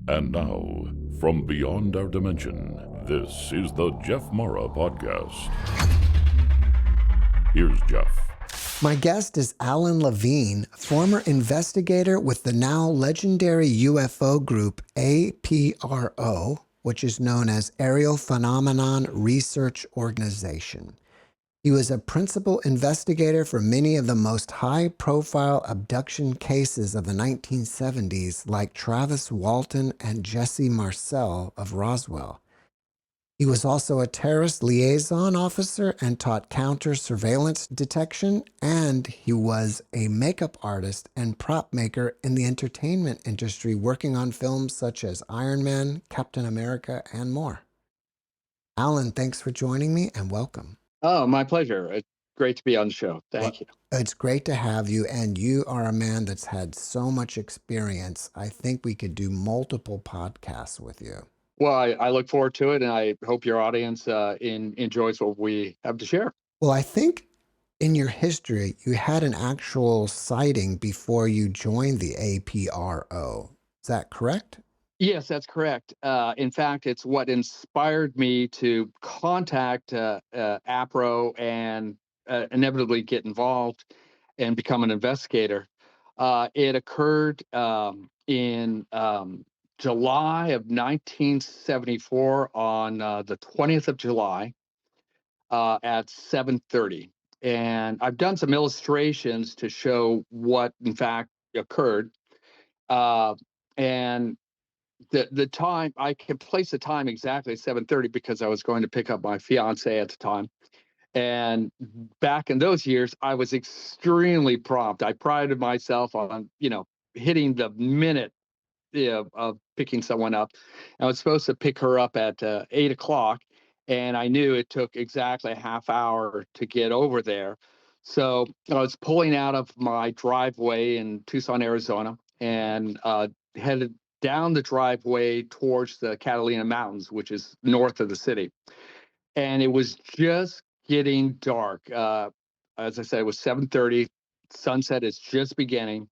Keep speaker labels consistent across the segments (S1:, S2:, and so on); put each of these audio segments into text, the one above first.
S1: And now, from beyond our dimension, this is the JeffMara podcast. Here's Jeff.
S2: My guest is Allan Lavigne, former investigator with the now legendary UFO group A.P.R.O, which is known as Aerial Phenomenon Research Organization. He was a principal investigator for many of the most high-profile abduction cases of the 1970s, like Travis Walton and Jesse Marcel of Roswell. He was also a terrorist liaison officer and taught counter-surveillance detection, and he was a makeup artist and prop maker in the entertainment industry, working on films such as Iron Man, Captain America, and more. Allan, thanks for joining me and welcome.
S3: Oh, my pleasure. It's great to be on the show. Thank you.
S2: It's great to have you, and you are a man that's had so much experience. I think we could do multiple podcasts with you.
S3: Well, I look forward to it, and I hope your audience enjoys what we have to share.
S2: Well, I think in your history, you had an actual sighting before you joined the APRO. Is that correct?
S3: Yes, that's correct. In fact, it's what inspired me to contact APRO and inevitably get involved and become an investigator. It occurred in July of 1974 on the 20th of July at 7:30. And I've done some illustrations to show what, in fact, occurred. And the time, I can place the time exactly 7:30 because I was going to pick up my fiance at the time. And back in those years, I was extremely prompt. I prided myself on, hitting the minute of picking someone up. I was supposed to pick her up at 8 o'clock, and I knew it took exactly a half hour to get over there. So I was pulling out of my driveway in Tucson, Arizona, and headed down the driveway towards the Catalina Mountains, which is north of the city. And it was just getting dark. As I said, it was 7:30. Sunset is just beginning.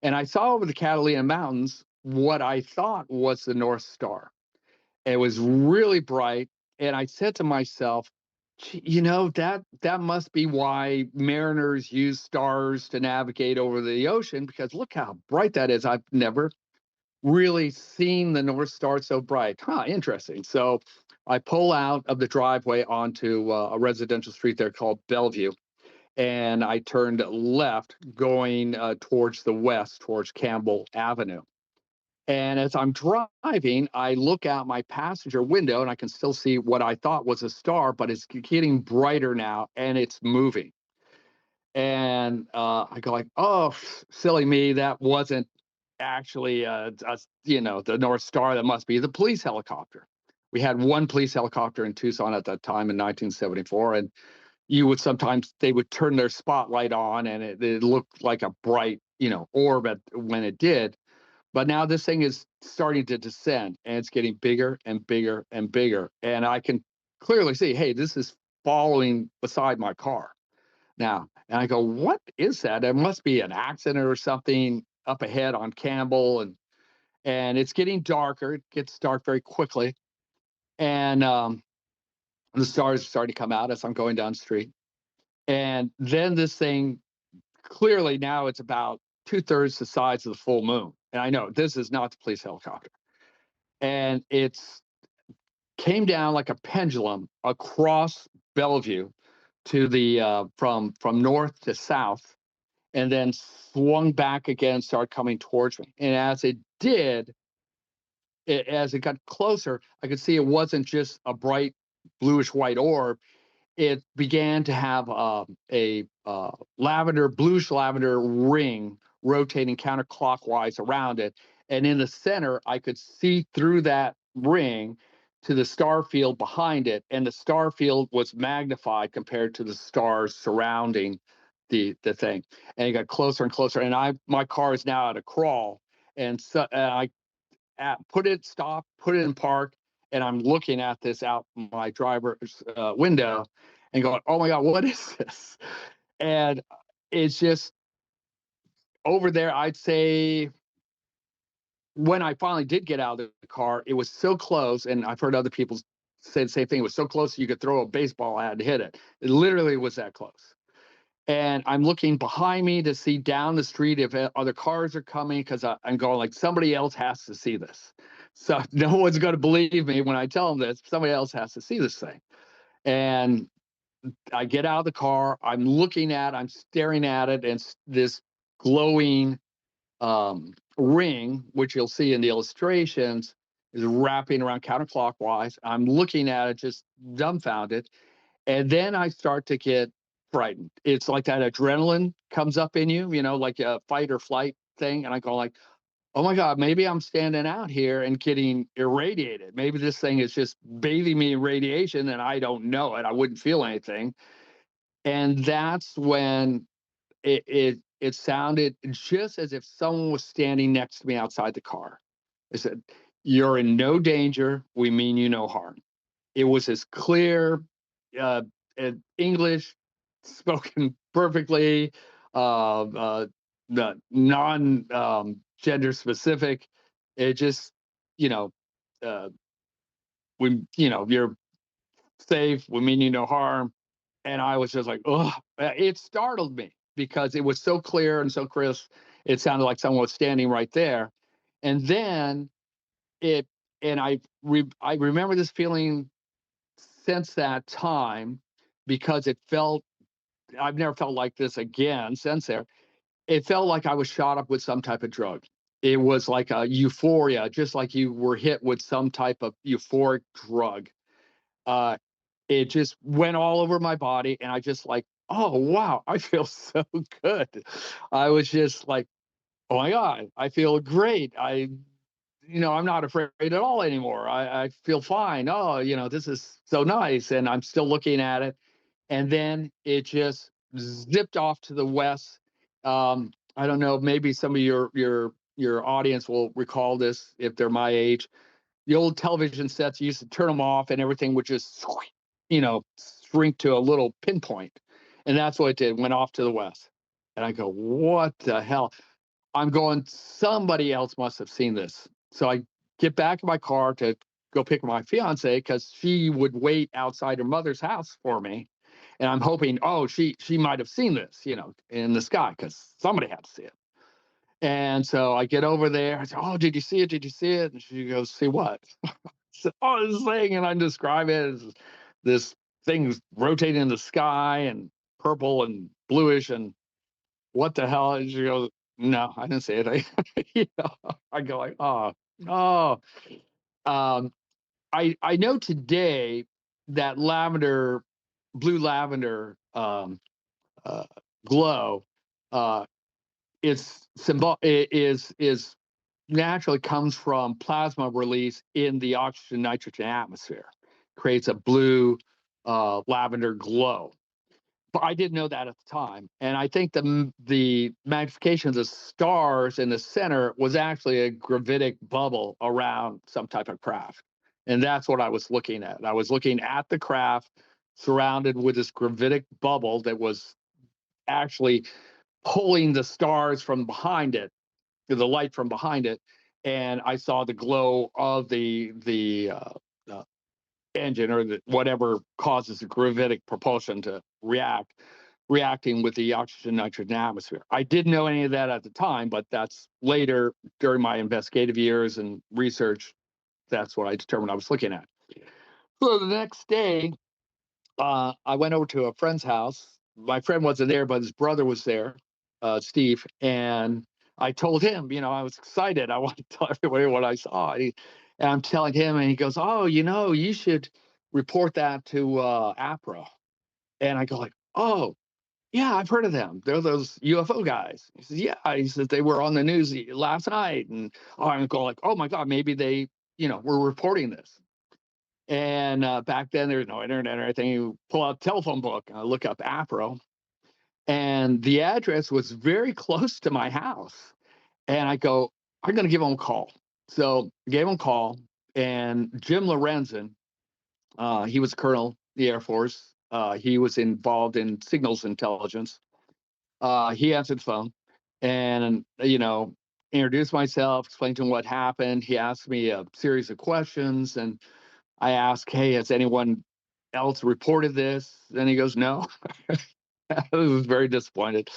S3: And I saw over the Catalina Mountains what I thought was the North Star. It was really bright. And I said to myself, that must be why mariners use stars to navigate over the ocean, because look how bright that is. I've never really seen the North Star so bright. Interesting. So I pull out of the driveway onto a residential street there called Bellevue, and I turned left going towards the west, towards Campbell Avenue. And as I'm driving, I look out my passenger window and I can still see what I thought was a star, but it's getting brighter now and it's moving. And I go like, oh, silly me, that wasn't actually, the North Star. That must be the police helicopter. We had one police helicopter in Tucson at that time in 1974, and they would turn their spotlight on, and it looked like a bright, orb when it did. But now this thing is starting to descend, and it's getting bigger and bigger and bigger. And I can clearly see, hey, this is following beside my car now. And I go, what is that? It must be an accident or something up ahead on Campbell. And it's getting darker. It gets dark very quickly. And the stars are starting to come out as I'm going down the street. And then this thing, clearly now it's about 2/3 the size of the full moon. And I know this is not the police helicopter. And it's came down like a pendulum across Bellevue to the from north to south, and then swung back again, started coming towards me. And as it did, as it got closer, I could see it wasn't just a bright bluish white orb. It began to have a bluish lavender ring rotating counterclockwise around it. And in the center, I could see through that ring to the star field behind it. And the star field was magnified compared to the stars surrounding the thing. And it got closer and closer. And my car is now at a crawl. And so I put it in park, and I'm looking at this out my driver's window and going, oh my God, what is this? And it's just over there, I'd say when I finally did get out of the car, it was so close, and I've heard other people say the same thing. It was so close you could throw a baseball at and hit it. It literally was that close. And I'm looking behind me to see down the street if other cars are coming, because I'm going like, somebody else has to see this. So no one's going to believe me when I tell them this. Somebody else has to see this thing. And I get out of the car. I'm staring at it, and this glowing ring, which you'll see in the illustrations, is wrapping around counterclockwise. I'm looking at it, just dumbfounded. And then I start to get frightened. It's like that adrenaline comes up in you, like a fight or flight thing. And I go like, oh my God, maybe I'm standing out here and getting irradiated. Maybe this thing is just bathing me in radiation and I don't know it. I wouldn't feel anything. And that's when it sounded just as if someone was standing next to me outside the car. It said, "You're in no danger. We mean you no harm." It was as clear, uh, English, spoken perfectly, the non gender specific. It just, you know, uh, you're safe. We mean you no harm. And I was just like, oh, it startled me because it was so clear and so crisp. It sounded like someone was standing right there. And then it, and I remember this feeling since that time, because I've never felt like this again since there. It felt like I was shot up with some type of drug. It was like a euphoria, just like you were hit with some type of euphoric drug. Uh, it just went all over my body, and I just like, oh wow, I feel so good. I was just like, oh my God, I feel great. I'm not afraid at all anymore. I feel fine. Oh, this is so nice. And I'm still looking at it. And then it just zipped off to the west. I don't know, maybe some of your audience will recall this if they're my age. The old television sets, you used to turn them off and everything would just, shrink to a little pinpoint. And that's what it did, went off to the west. And I go, what the hell? I'm going, somebody else must have seen this. So I get back in my car to go pick up my fiance, because she would wait outside her mother's house for me. And I'm hoping, oh, she might have seen this, in the sky, because somebody had to see it. And so I get over there. I say, oh, did you see it? Did you see it? And she goes, see what? So, oh, this thing. And I describe it as this thing's rotating in the sky and purple and bluish. And what the hell? And she goes, no, I didn't see it. I go like, oh, oh. Um, I know today that blue lavender uh, glow, uh, is naturally comes from plasma release in the oxygen nitrogen atmosphere, creates a blue lavender glow. But I didn't know that at the time, and I think the magnification of the stars in the center was actually a gravitic bubble around some type of craft, and that's what I was looking at. I was looking at the craft surrounded with this gravitic bubble that was actually pulling the stars from behind it, the light from behind it, and I saw the glow of the engine, or whatever causes the gravitic propulsion to reacting with the oxygen nitrogen atmosphere. I didn't know any of that at the time, but that's later during my investigative years and research. That's what I determined I was looking at. So the next day, I went over to a friend's house. My friend wasn't there, but his brother was there, Steve, and I told him, I was excited. I wanted to tell everybody what I saw. And I'm telling him, and he goes, "Oh, you should report that to APRO." And I go like, "Oh, yeah, I've heard of them. They're those UFO guys." He says, "Yeah." He says, "They were on the news last night." And I'm going like, "Oh my God, maybe they, were reporting this." And back then, there's no internet or anything. You pull out a telephone book and I look up APRO, and the address was very close to my house. And I go, I'm going to give them a call. So I gave them a call, and Jim Lorenzen, he was a colonel in the Air Force. He was involved in signals intelligence. He answered the phone, and introduced myself, explained to him what happened. He asked me a series of questions, and I asked, "Hey, has anyone else reported this?" And he goes, "No." I was very disappointed.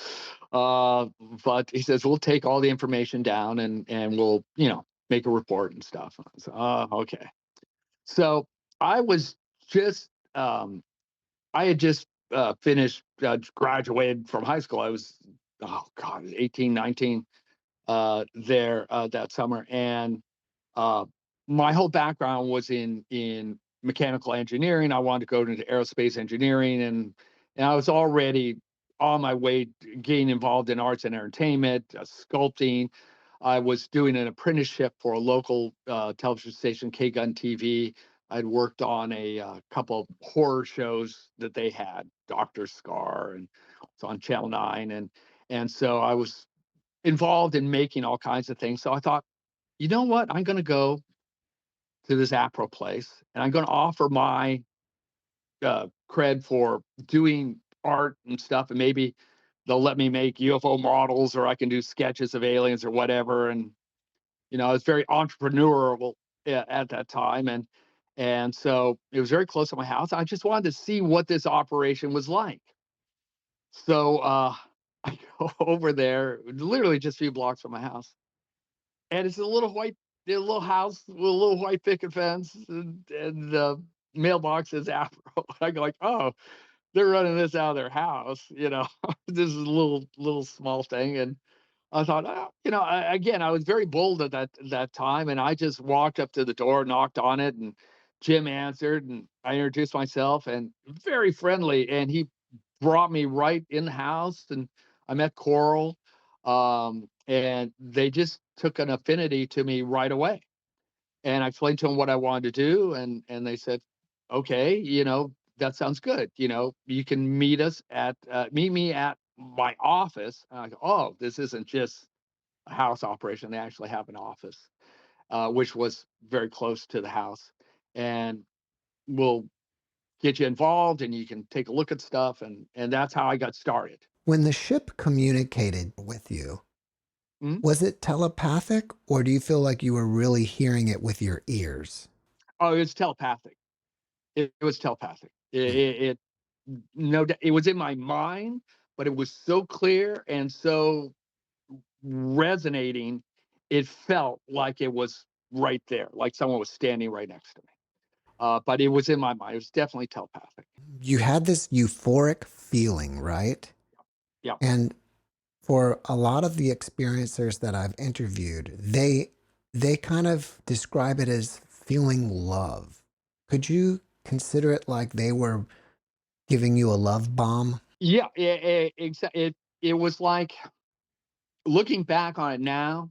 S3: But he says, "We'll take all the information down and we'll, make a report and stuff." I said, "Oh, okay." So I was just, I had just finished, graduated from high school. I was, oh God, 18, 19 there that summer. And uh, my whole background was in mechanical engineering. I wanted to go into aerospace engineering, and I was already on my way to getting involved in arts and entertainment, sculpting. I was doing an apprenticeship for a local television station, K Gun TV. I'd worked on a couple of horror shows that they had, Doctor Scar, and it's on Channel 9, and so I was involved in making all kinds of things. So I thought, you know what? I'm going to go to this APRO place, and I'm going to offer my cred for doing art and stuff, and maybe they'll let me make UFO models, or I can do sketches of aliens or whatever. And I was very entrepreneurial at that time, and so it was very close to my house. I just wanted to see what this operation was like. So I go over there, literally just a few blocks from my house, and it's a little house with a little white picket fence, and the mailbox is APRO. I go like, oh, they're running this out of their house. This is a little small thing, and I thought, oh, again, I was very bold at that time, and I just walked up to the door, knocked on it, and Jim answered, and I introduced myself, and very friendly, and he brought me right in the house, and I met Coral, and they just took an affinity to me right away. And I explained to them what I wanted to do, and they said, "Okay, that sounds good. You can meet me at my office." And I go, "Oh, this isn't just a house operation. They actually have an office, which was very close to the house, and we'll get you involved, and you can take a look at stuff." And that's how I got started.
S2: When the ship communicated with you,
S3: Mhm.
S2: was it telepathic, or do you feel like you were really hearing it with your ears?
S3: Oh, it's telepathic. It was telepathic.
S2: Hmm.
S3: It no, it was in my mind, but it was so clear and so resonating. It felt like it was right there, like someone was standing right next to me. But it was in my mind. It was definitely telepathic.
S2: You had this euphoric feeling, right?
S3: Yeah.
S2: And for a lot of the experiencers that I've interviewed, they kind of describe it as feeling love. Could you consider it like they were giving you a love bomb?
S3: Yeah. It was like, looking back on it now,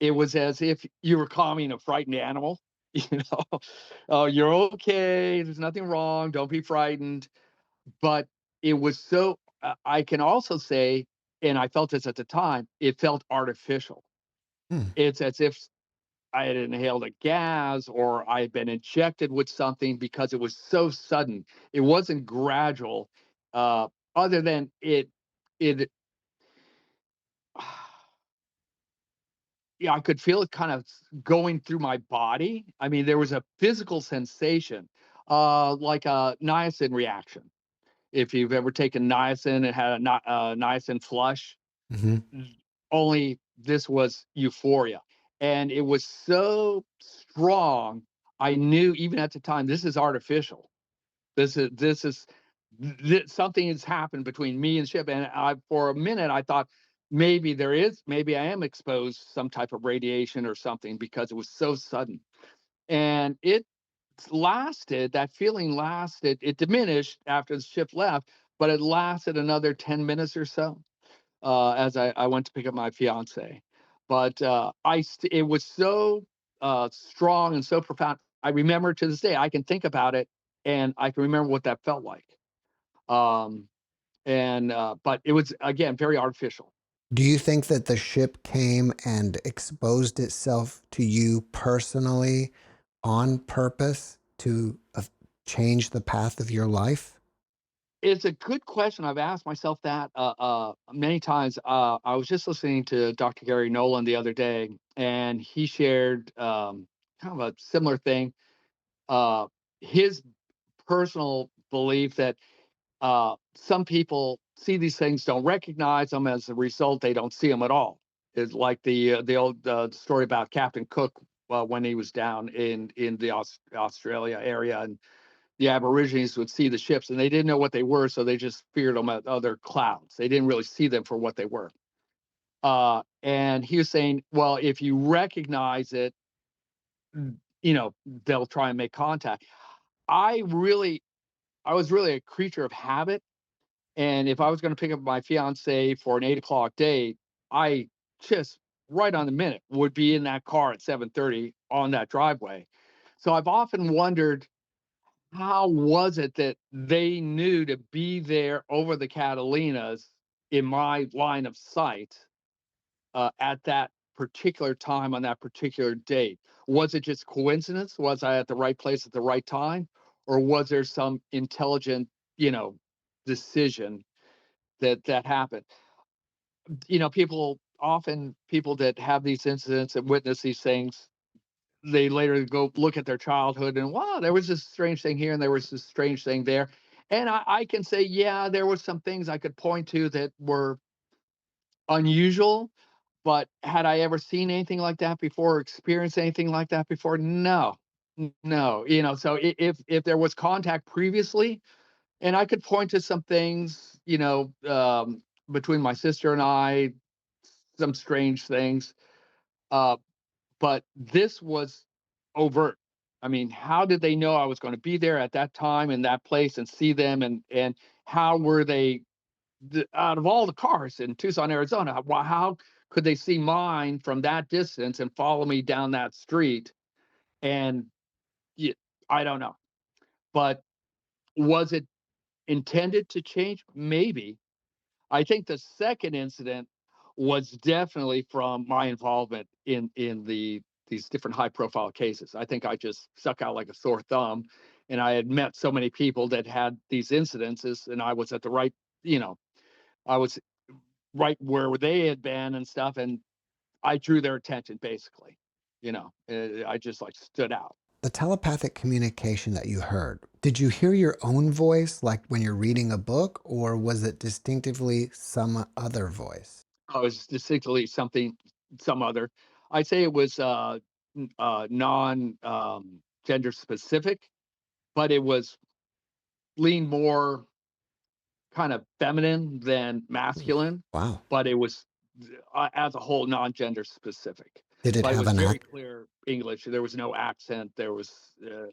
S3: it was as if you were calming a frightened animal. You know, oh, you're okay. There's nothing wrong. Don't be frightened. But it was so, I can also say, and I felt this at the time, it felt artificial.
S2: Hmm.
S3: It's as if I had inhaled a gas, or I had been injected with something, because it was so sudden. It wasn't gradual, uh, other than it yeah, I could feel it kind of going through my body. I mean, there was a physical sensation, like a niacin reaction. If you've ever taken niacin and had a niacin flush,
S2: Hmm.
S3: only this was euphoria. And it was so strong. I knew even at the time, this is artificial. This is something has happened between me and ship. And for a minute, I thought maybe I am exposed to some type of radiation or something, because it was so sudden. And that feeling lasted. It diminished after the ship left, but it lasted another 10 minutes or so, as I went to pick up my fiance. But it was so strong and so profound. I remember to this day. I can think about it, and I can remember what that felt like. Um, and But it was, again, very artificial.
S2: Do you think that the ship came and exposed itself to you personally on purpose to change the path of your life?
S3: It's a good question. I've asked myself that many times. I was just listening to Dr. Gary Nolan the other day, and he shared kind of a similar thing. Uh, his personal belief that some people see these things, don't recognize them. As a result, they don't see them at all. It's like the old story about Captain Cook when he was down in the Australia area, and the Aborigines would see the ships and they didn't know what they were, so they just feared them as other clouds. They didn't really see them for what they were. And he was saying, well, if you recognize it, they'll try and make contact. I really, I was really a creature of habit. And if I was going to pick up my fiance for an 8 o'clock date, I just right on the minute would be in that car at 7:30 on that driveway. So I've often wondered, how was it that they knew to be there over the Catalinas in my line of sight at that particular time on that particular date? Was it just coincidence? Was I at the right place at the right time? Or was there some intelligent, you know, decision that happened? People that have these incidents and witness these things, they later go look at their childhood and, wow, there was this strange thing here and there was this strange thing there. And I can say, yeah, there was some things I could point to that were unusual, but had I ever seen anything like that before, or experienced anything like that before? No, no. So if there was contact previously, and I could point to some things, between my sister and I, some strange things. Uh, but this was overt. I mean, how did they know I was going to be there at that time in that place and see them? And how were they out of all the cars in Tucson, Arizona? How could they see mine from that distance and follow me down that street? And yeah, I don't know. But was it intended to change? Maybe. I think the second incident was definitely from my involvement in these different high profile cases. I think I just stuck out like a sore thumb, and I had met so many people that had these incidences, and I was at the right, you know, I was right where they had been and stuff, and I drew their attention basically. I just like stood out.
S2: The telepathic communication that you heard, did you hear your own voice like when you're reading a book, or was it distinctively some other voice?
S3: I was distinctly some other. I'd say it was non gender specific, but it was leaned more kind of feminine than masculine,
S2: Wow.
S3: but it was as a whole non-gender specific.
S2: Did it
S3: But it
S2: have
S3: was
S2: an
S3: very
S2: act?
S3: clear English. There was no accent. There was, uh,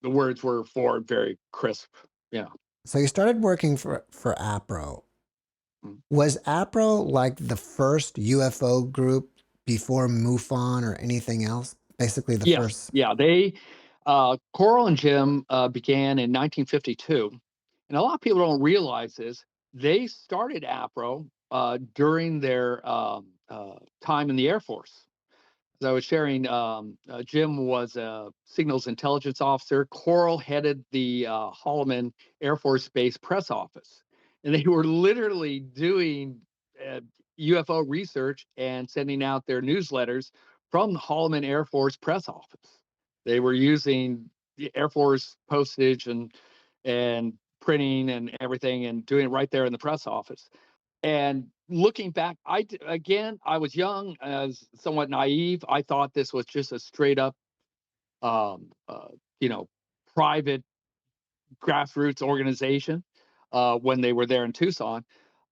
S3: the words were formed very crisp. You know.
S2: So you started working for APRO.
S3: Mm.
S2: Was APRO like the first UFO group before MUFON or anything else? Basically, the
S3: Yes,
S2: first.
S3: yeah. Coral and Jim began in 1952, and a lot of people don't realize this. They started APRO during their time in the Air Force. As I was sharing, Jim was a signals intelligence officer. Coral headed the Holloman Air Force Base press office, and they were literally doing uh, UFO research and sending out their newsletters from the Holloman Air Force press office. They were using the Air Force postage and printing and everything, and doing it right there in the press office. And looking back, again, I was young, as somewhat naive. I thought this was just a straight up, um, uh, you know, private grassroots organization when they were there in Tucson.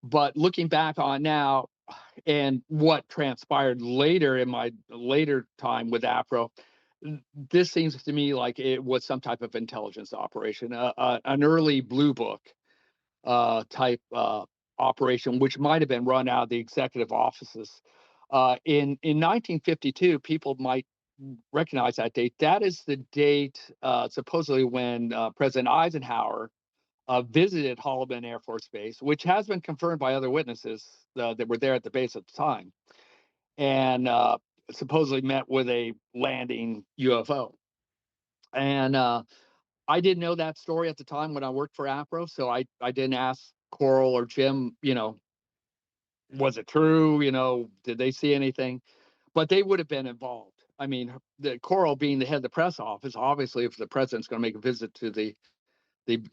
S3: But looking back on now, and what transpired later in my later time with APRO, this seems to me like it was some type of intelligence operation, an early blue book type operation, which might have been run out of the executive offices. In 1952, people might recognize that date. That is the date, supposedly, when President Eisenhower visited Holloman Air Force Base, which has been confirmed by other witnesses that were there at the base at the time, and supposedly met with a landing UFO. And I didn't know that story at the time when I worked for APRO, so I didn't ask Coral or Jim, was it true? Did they see anything? But they would have been involved. I mean, the Coral being the head of the press office, obviously, if the president's going to make a visit to the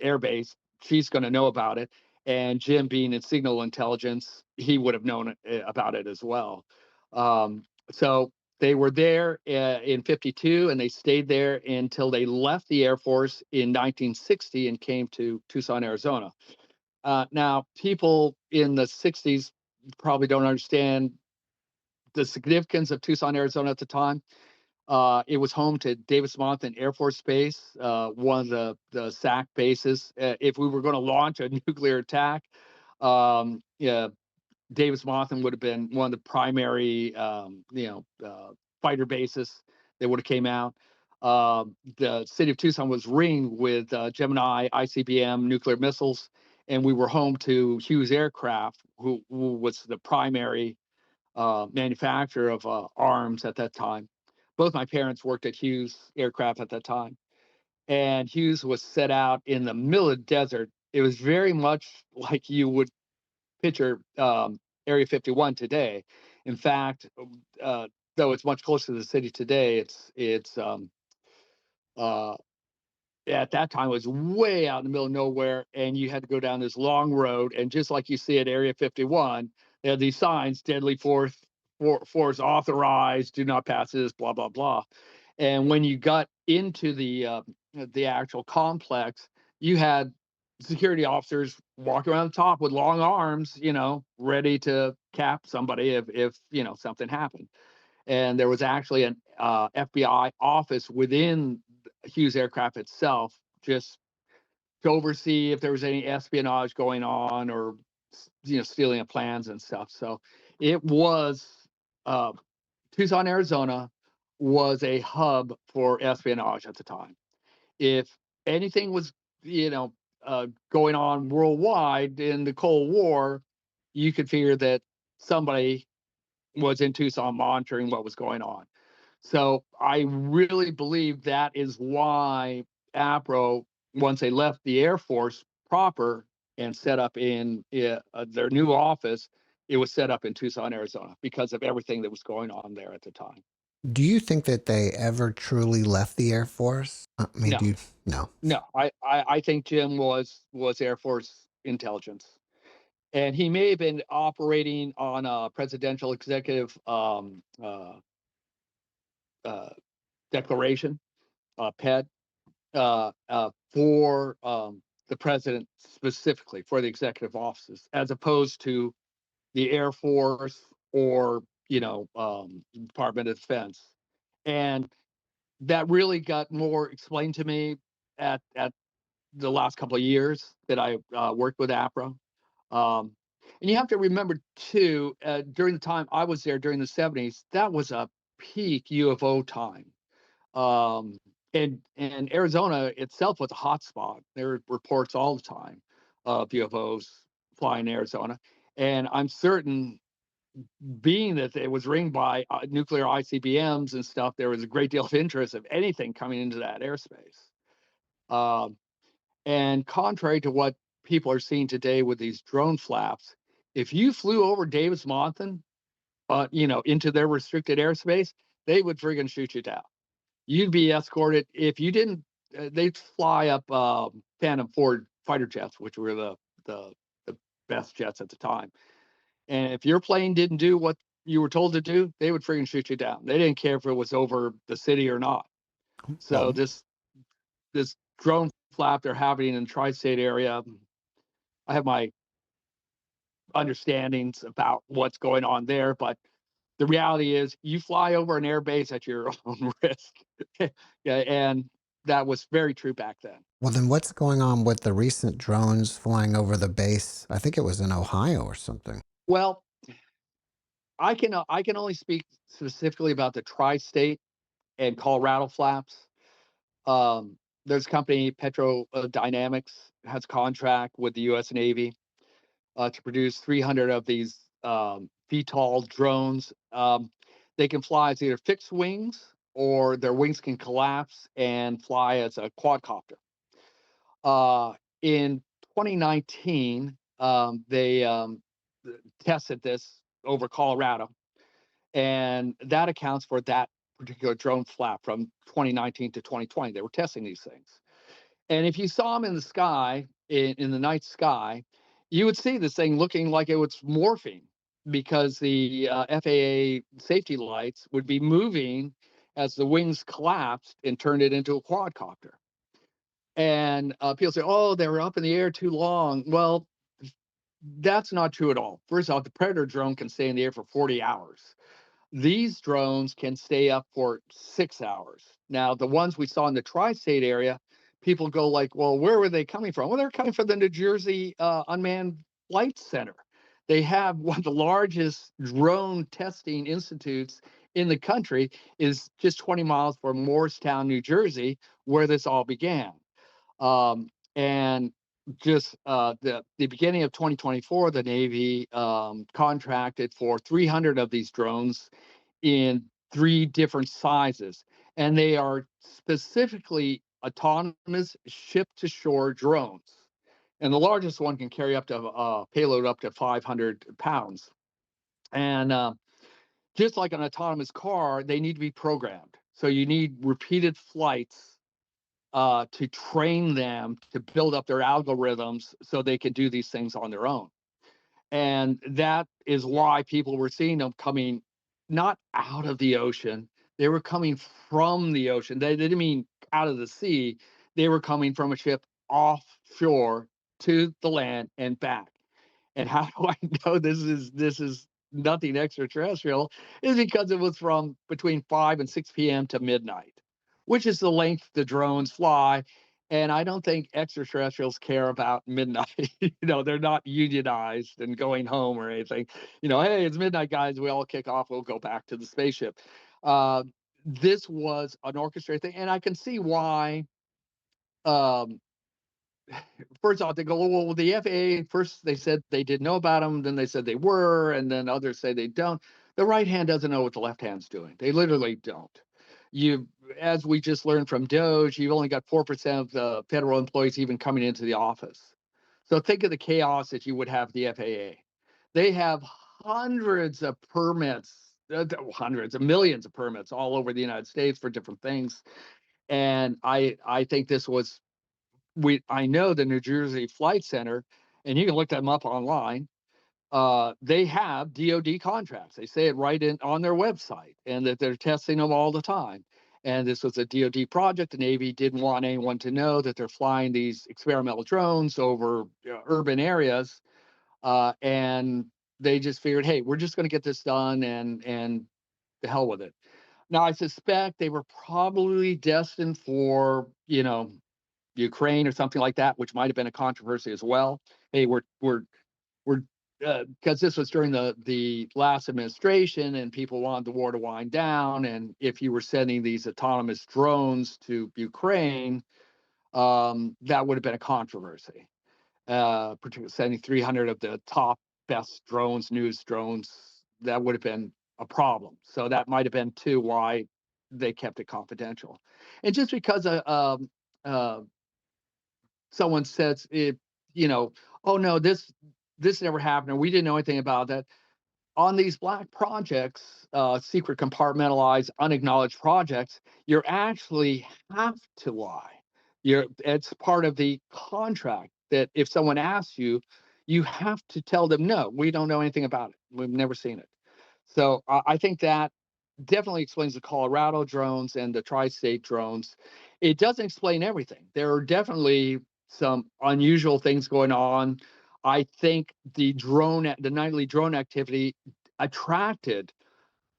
S3: air base, she's going to know about it. And Jim being in signal intelligence, he would have known about it as well. So they were there in 52 and they stayed there until they left the Air Force in 1960 and came to Tucson, Arizona. Now, people in the 60s probably don't understand the significance of Tucson, Arizona at the time. It was home to Davis-Monthan Air Force Base, one of the SAC bases. If we were going to launch a nuclear attack, yeah, Davis-Monthan would have been one of the primary, fighter bases that would have came out. The city of Tucson was ringed with Gemini, ICBM nuclear missiles, and we were home to Hughes Aircraft, who was the primary manufacturer of arms at that time. Both my parents worked at Hughes Aircraft at that time, and Hughes was set out in the middle of the desert. It was very much like you would picture Area 51 today. In fact, though it's much closer to the city today, it's at that time it was way out in the middle of nowhere, and you had to go down this long road. And just like you see at Area 51, they had these signs: deadly force authorized, do not pass this, blah blah blah. And when you got into the actual complex, you had security officers walking around the top with long arms, ready to cap somebody if something happened. And there was actually an FBI office within Hughes Aircraft itself, just to oversee if there was any espionage going on or stealing of plans and stuff. So it was uh, Tucson, Arizona was a hub for espionage at the time. If anything was, going on worldwide in the Cold War, you could figure that somebody was in Tucson monitoring what was going on. So I really believe that is why APRO, once they left the Air Force proper and set up in their new office, it was set up in Tucson, Arizona, because of everything that was going on there at the time.
S2: Do you think that they ever truly left the Air Force? I mean,
S3: No,
S2: do you? No.
S3: no, I think Jim was Air Force intelligence, and he may have been operating on a presidential executive uh, declaration, PED, for the president specifically, for the executive offices, as opposed to the Air Force or Department of Defense. And that really got more explained to me at the last couple of years that I worked with APRO. And you have to remember too, during the time I was there during the 70s, that was a peak UFO time. Um, and Arizona itself was a hot spot. There were reports all the time of UFOs flying in Arizona. And I'm certain, being that it was ringed by nuclear ICBMs and stuff, there was a great deal of interest of anything coming into that airspace. Um, and contrary to what people are seeing today with these drone flaps, if you flew over Davis-Monthan, into their restricted airspace, they would friggin' shoot you down. You'd be escorted. If you didn't, they'd fly up Phantom Ford fighter jets, which were the the best jets at the time. And if your plane didn't do what you were told to do, they would freaking shoot you down. They didn't care if it was over the city or not. So
S2: Well,
S3: this drone flap they're having in the tri-state area, I have my understandings about what's going on there, but the reality is you fly over an air base at your own risk. Yeah, and that was very true back then.
S2: well, then what's going on with the recent drones flying over the base? I think it was in Ohio or something.
S3: Well, I can only speak specifically about the tri-state and Colorado flaps. There's a company, Petro Dynamics, has a contract with the U.S. Navy to produce 300 of these VTOL drones. They can fly as either fixed wings or their wings can collapse and fly as a quadcopter. In 2019, they tested this over Colorado, and that accounts for that particular drone flap from 2019 to 2020. They were testing these things. And if you saw them in the sky, in the night sky, you would see this thing looking like it was morphing because the FAA safety lights would be moving as the wings collapsed and turned it into a quadcopter. And people say, oh, they were up in the air too long. Well, that's not true at all. First off, the Predator drone can stay in the air for 40 hours. These drones can stay up for 6 hours. Now, the ones we saw in the tri-state area, people go like, well, where were they coming from? Well, they're coming from the New Jersey Unmanned Flight Center. They have one of the largest drone testing institutes in the country, is just 20 miles from Morristown, New Jersey, where this all began. And just the beginning of 2024, the Navy contracted for 300 of these drones in 3 different sizes, and they are specifically autonomous ship-to-shore drones. And the largest one can carry up to payload up to 500 pounds. And just like an autonomous car, they need to be programmed. So you need repeated flights to train them to build up their algorithms so they can do these things on their own. And that is why people were seeing them coming not out of the ocean, they were coming from the ocean. They didn't mean out of the sea, they were coming from a ship offshore to the land and back. And how do I know this is nothing extraterrestrial? Is because it was from between 5 and 6 p.m. to midnight, which is the length the drones fly. And I don't think extraterrestrials care about midnight. They're not unionized and going home or anything. Hey, it's midnight, guys. We all kick off. We'll go back to the spaceship. This was an orchestrated thing, and I can see why. Um, First off, they go, well, the FAA, first they said they didn't know about them, then they said they were, and then others say they don't. The right hand doesn't know what the left hand's doing. They literally don't. As we just learned from Doge, you've only got 4% of the federal employees even coming into the office. So think of the chaos that you would have the FAA. They have hundreds of permits, hundreds of millions of permits all over the United States for different things. And I think this was I know the New Jersey Flight Center, and you can look them up online. They have DoD contracts. They say it right in on their website, and that they're testing them all the time. And this was a DoD project. The Navy didn't want anyone to know that they're flying these experimental drones over urban areas, and they just figured, hey, we're just going to get this done, and the hell with it. Now, I suspect they were probably destined for Ukraine or something like that, which might have been a controversy as well. Hey, we're because this was during the last administration, and people wanted the war to wind down. And if you were sending these autonomous drones to Ukraine, that would have been a controversy. Particularly sending 300 of the top best drones, news drones, that would have been a problem. So that might have been too why they kept it confidential. And just because someone says oh no, this never happened, or we didn't know anything about that. On these black projects, secret, compartmentalized, unacknowledged projects, you actually have to lie. It's part of the contract that if someone asks you, you have to tell them, no, we don't know anything about it. We've never seen it. So I think that definitely explains the Colorado drones and the tri-state drones. It doesn't explain everything. There are definitely some unusual things going on. I think the nightly drone activity attracted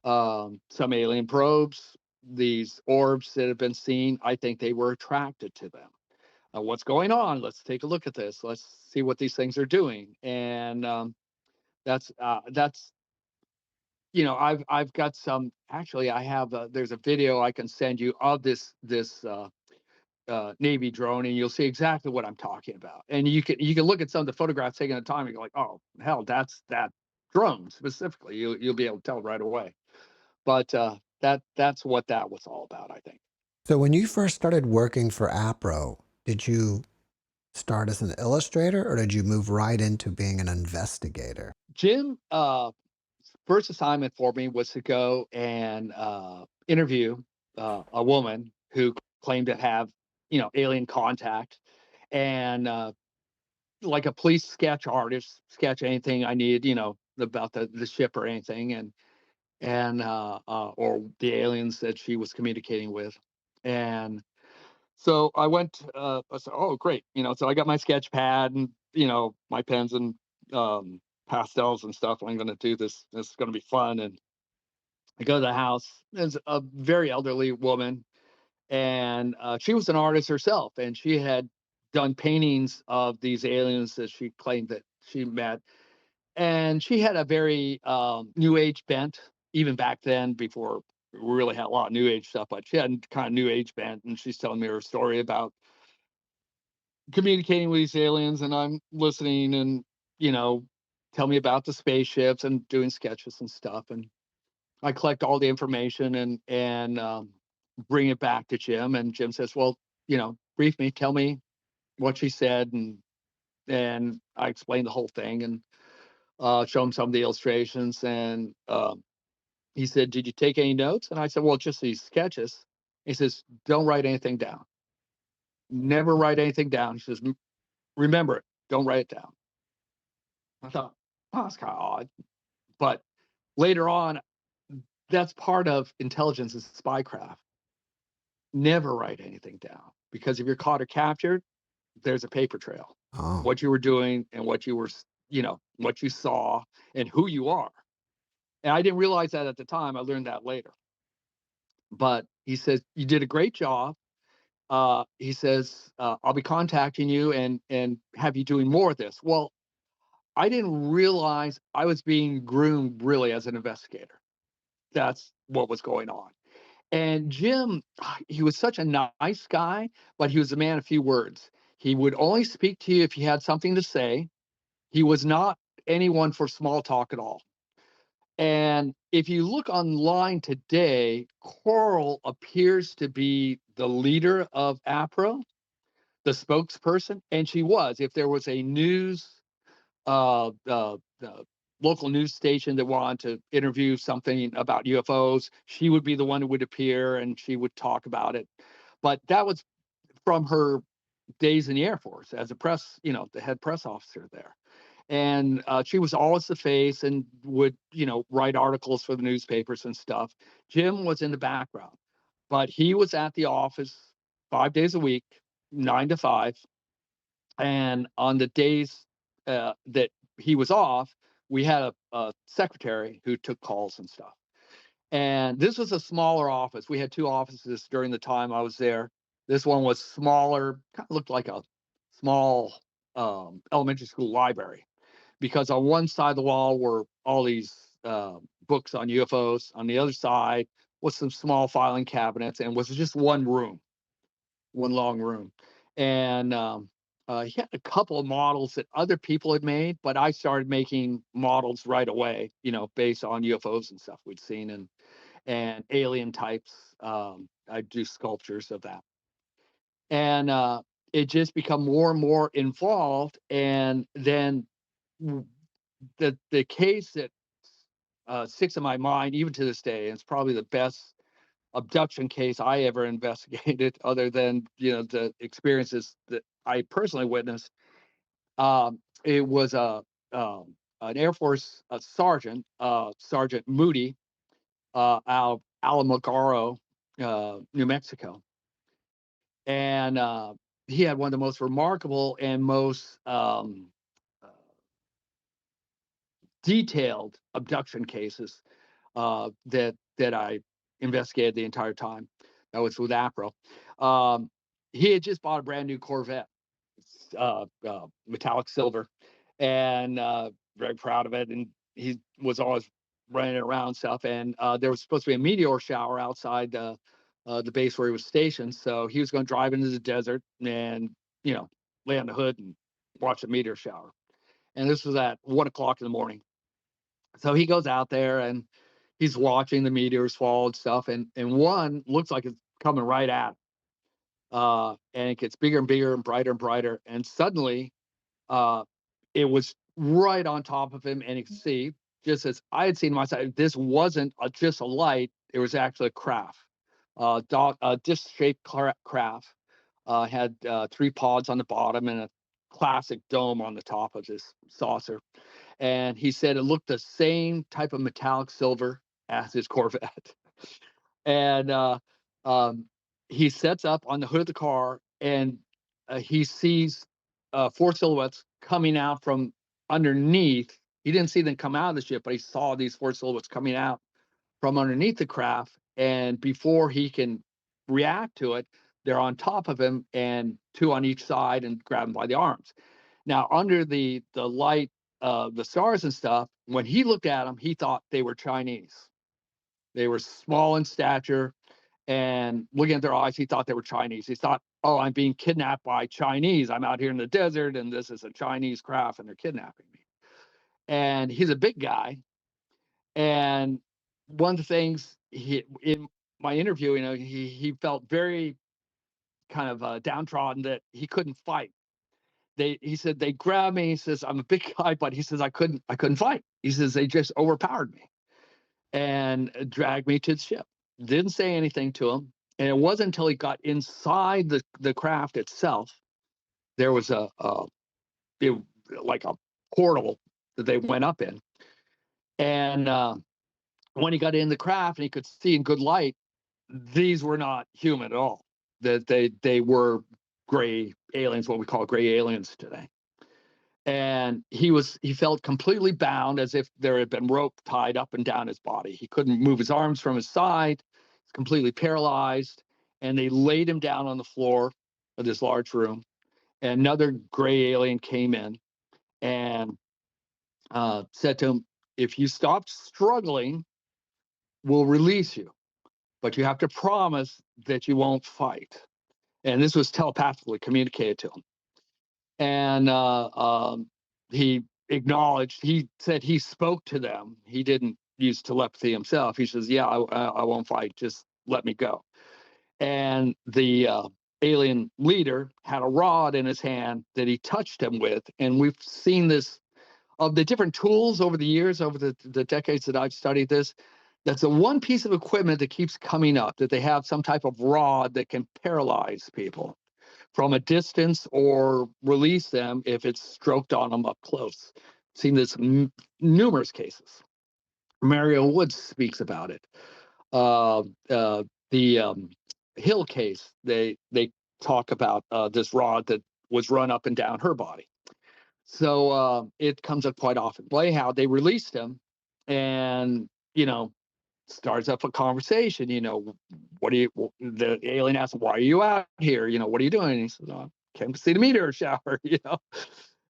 S3: some alien probes. These orbs that have been seen, I think they were attracted to them. What's going on? Let's take a look at this. Let's see what these things are doing. And that's I've got some. Actually, I have. There's a video I can send you of this Navy drone, and you'll see exactly what I'm talking about. And you can look at some of the photographs taken at the time and go like, oh hell, that's that drone specifically. You'll be able to tell right away. But that's what that was all about, I think.
S2: So when you first started working for APRO, did you start as an illustrator, or did you move right into being an investigator?
S3: Jim, first assignment for me was to go and interview a woman who claimed to have, alien contact, and like a police sketch artist, sketch anything I need, about the ship or anything, and or the aliens that she was communicating with, and so I went. I said, "Oh, great!" So I got my sketch pad and my pens and pastels and stuff. I'm going to do this. This is going to be fun. And I go to the house. There's a very elderly woman, and she was an artist herself, and she had done paintings of these aliens that she claimed that she met, and she had a very new age bent, even back then, before we really had a lot of new age stuff, but she had kind of new age bent, and she's telling me her story about communicating with these aliens, and I'm listening, and you know tell me about the spaceships and doing sketches and stuff, and I collect all the information and bring it back to Jim, and Jim says, well, brief me, tell me what she said, and I explained the whole thing, and show him some of the illustrations, and he said, did you take any notes? And I said, well, just these sketches. He says, don't write anything down. Never write anything down. He says, remember it. Don't write it down. I thought, oh, that's kind of odd. But later on, that's part of intelligence and spycraft. Never write anything down, because if you're caught or captured, there's a paper trail.
S2: Oh,
S3: What you were doing and what you were, what you saw and who you are. And I didn't realize that at the time. I learned that later. But he says, you did a great job. He says, I'll be contacting you and have you doing more of this. Well, I didn't realize I was being groomed really as an investigator. That's what was going on. And Jim, he was such a nice guy, but he was a man of few words. He would only speak to you if he had something to say. He was not anyone for small talk at all. And if you look online today, Coral appears to be the leader of APRO, the spokesperson, and she was. If there was a news, the local news station that wanted to interview something about UFOs, she would be the one who would appear and she would talk about it. But that was from her days in the Air Force as a press, the head press officer there. And she was always the face and would, write articles for the newspapers and stuff. Jim was in the background, but he was at the office 5 days a week, 9 to 5. And on the days that he was off, we had a secretary who took calls and stuff. And this was a smaller office. We had two offices during the time I was there. This one was smaller, kind of looked like a small elementary school library, because on one side of the wall were all these books on UFOs. On the other side was some small filing cabinets, and was just one room, one long room. And he had a couple of models that other people had made, but I started making models right away, based on UFOs and stuff we'd seen, and alien types. I do sculptures of that, and it just become more and more involved. And then the case that sticks in my mind even to this day, and it's probably the best abduction case I ever investigated, other than the experiences that I personally witnessed. It was an Air Force sergeant, Sergeant Moody, out of Alamogordo, New Mexico, and he had one of the most remarkable and most uh, detailed abduction cases that I investigated the entire time. That was with APRO. He had just bought a brand new Corvette, metallic silver, and very proud of it. And he was always running around stuff. And there was supposed to be a meteor shower outside the base where he was stationed. So he was going to drive into the desert and you know lay on the hood and watch the meteor shower. And this was at 1 o'clock in the morning. So he goes out there and he's watching the meteors fall and stuff. And one looks like it's coming right at him. and it gets bigger and bigger and brighter and brighter. And suddenly, uh, it was right on top of him, and you can see, just as I had seen myself, this wasn't just a light; it was actually a craft, disc-shaped craft. Had 3 pods on the bottom and a classic dome on the top of this saucer. And he said it looked the same type of metallic silver as his Corvette. And um, he sets up on the hood of the car, and he sees 4 silhouettes coming out from underneath. He didn't see them come out of the ship, but he saw these 4 silhouettes coming out from underneath the craft. And before he can react to it, they're on top of him, and 2 on each side, and grab him by the arms. Now, under the light, the stars and stuff, when he looked at them, he thought they were Chinese. They were small in stature, and looking at their eyes, he thought they were Chinese. He thought, oh, I'm being kidnapped by Chinese. I'm out here in the desert, and this is a Chinese craft, and they're kidnapping me. And he's a big guy. And one of the things in my interview, he felt very kind of downtrodden, that he couldn't fight. He said they grabbed me. He says I'm a big guy, but he says I couldn't fight. He says they just overpowered me and dragged me to the ship. Didn't say anything to him, and it wasn't until he got inside the craft itself, there was like a portal that they went up in, and when he got in the craft and he could see in good light, these were not human at all. That they were gray aliens, what we call gray aliens today. And he felt completely bound, as if there had been rope tied up and down his body. He couldn't move his arms from his side, completely paralyzed. And they laid him down on the floor of this large room. And another gray alien came in and said to him, if you stop struggling, we'll release you, but you have to promise that you won't fight. And this was telepathically communicated to him. And he acknowledged, he said he spoke to them. He didn't use telepathy himself. He says, yeah, I won't fight. Just let me go. And the alien leader had a rod in his hand that he touched him with. And we've seen this, of the different tools over the years, over the decades that I've studied this, that's the one piece of equipment that keeps coming up, that they have some type of rod that can paralyze people from a distance or release them if it's stroked on them up close. Seen this numerous cases. Mario Woods speaks about it. The Hill case, they talk about this rod that was run up and down her body. So it comes up quite often. Well, anyhow, they released him, and starts up a conversation. What do you? The alien asks him, "Why are you out here? What are you doing?" And he says, "Oh, I came to see the meteor shower."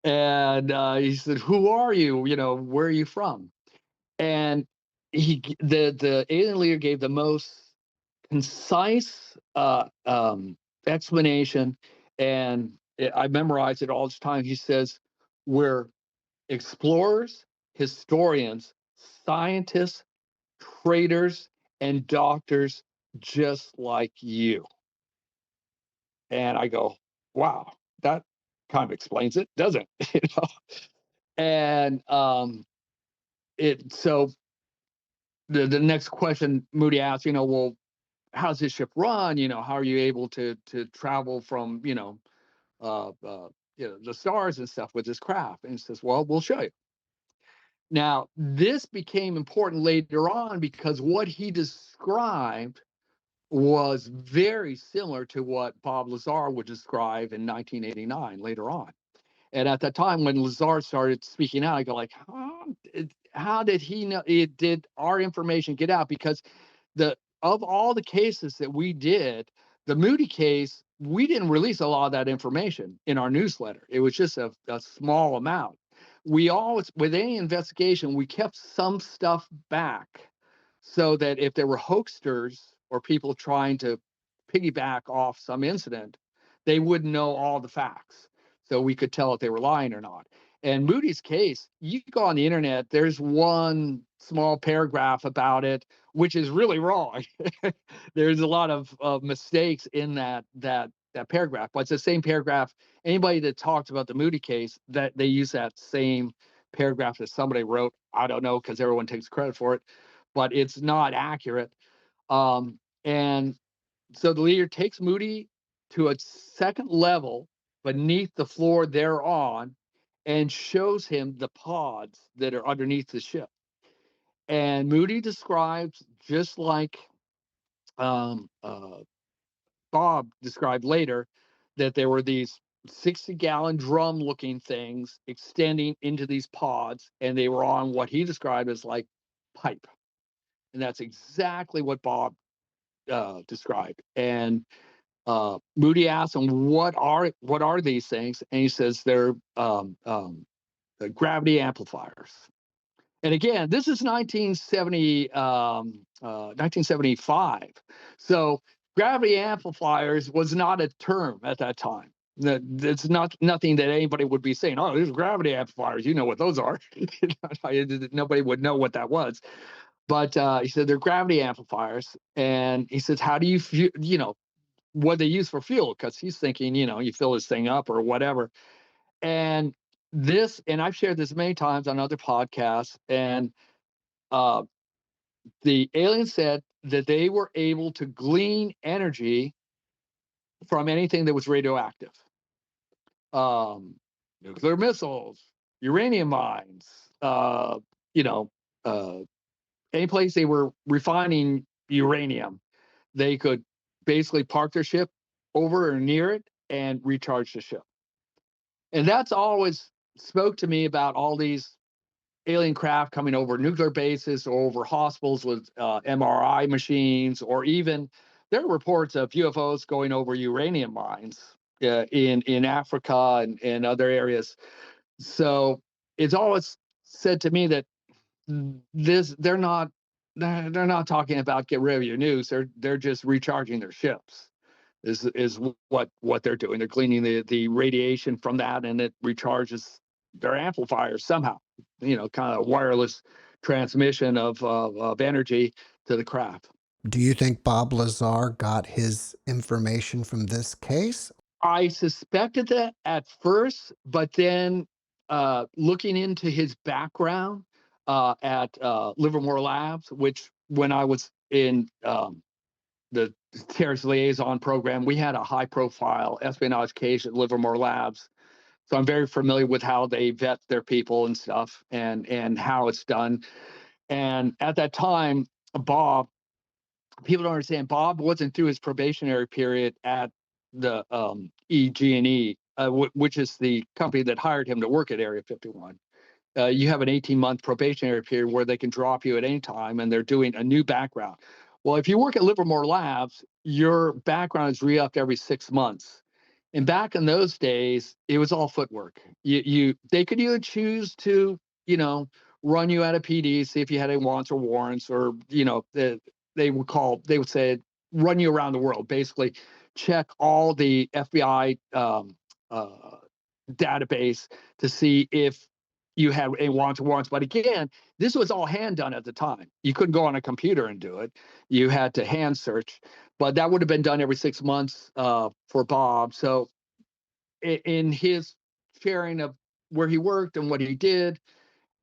S3: And he said, "Who are you? Where are you from?" And the alien leader gave the most concise explanation, and I memorized it all the time. He says, "We're explorers, historians, scientists, traders, and doctors just like you." And I go, wow, that kind of explains it, doesn't it? And so the next question Moody asked, well, how's this ship run? How are you able to travel from the stars and stuff with this craft? And he says, well, we'll show you. Now, this became important later on, because what he described was very similar to what Bob Lazar would describe in 1989 later on. And at that time, when Lazar started speaking out, I go like, how did he know? Did our information get out? Because of all the cases that we did, the Moody case, we didn't release a lot of that information in our newsletter. It was just a small amount. We always, with any investigation, we kept some stuff back, so that if there were hoaxsters or people trying to piggyback off some incident, they wouldn't know all the facts, so we could tell if they were lying or not. And Moody's case, you go on the internet, there's one small paragraph about it, which is really wrong. There's a lot of mistakes in that paragraph, but it's the same paragraph. Anybody that talks about the Moody case, that they use that same paragraph that somebody wrote. I don't know, because everyone takes credit for it, but it's not accurate. And so the leader takes Moody to a second level beneath the floor they're on and shows him the pods that are underneath the ship. And Moody describes, just like um, uh, Bob described later, that there were these 60-gallon drum looking things extending into these pods, and they were on what he described as like pipe. And that's exactly what Bob described. And Moody asked him, what are these things? And he says they're gravity amplifiers. And again, this is 1975. So gravity amplifiers was not a term at that time. It's not nothing that anybody would be saying, oh, these gravity amplifiers, you know what those are. Nobody would know what that was. But he said they're gravity amplifiers. And he says, how do you feel, what they use for fuel? Because he's thinking, you fill this thing up or whatever. And I've shared this many times on other podcasts, and the aliens said that they were able to glean energy from anything that was radioactive. Nuclear missiles, uranium mines, you know, any place they were refining uranium, they could basically park their ship over or near it and recharge the ship. And that's always spoke to me about all these alien craft coming over nuclear bases or over hospitals with MRI machines, or even there are reports of UFOs going over uranium mines in Africa and other areas. So it's always said to me that they're not talking about get rid of your nukes. They're just recharging their ships. Is what they're doing. They're cleaning the radiation from that, and it recharges their amplifiers somehow. Kind of wireless transmission of energy to the craft.
S2: Do you think Bob Lazar got his information from this case?
S3: I suspected that at first, but then looking into his background at Livermore Labs, which when I was in the terrorist liaison program, we had a high profile espionage case at Livermore Labs. So I'm very familiar with how they vet their people and stuff, and how it's done. And at that time, people don't understand, Bob wasn't through his probationary period at the EG&E, which is the company that hired him to work at Area 51. You have an 18-month probationary period where they can drop you at any time, and they're doing a new background. Well, if you work at Livermore Labs, your background is re-upped every 6 months. And back in those days, it was all footwork. They could either choose to, run you out of PD, see if you had any wants or warrants, or they would say run you around the world, basically check all the FBI database to see if you had a wants or warrants. But again, this was all hand done at the time. You couldn't go on a computer and do it. You had to hand search, but that would have been done every 6 months for Bob. So in his sharing of where he worked and what he did,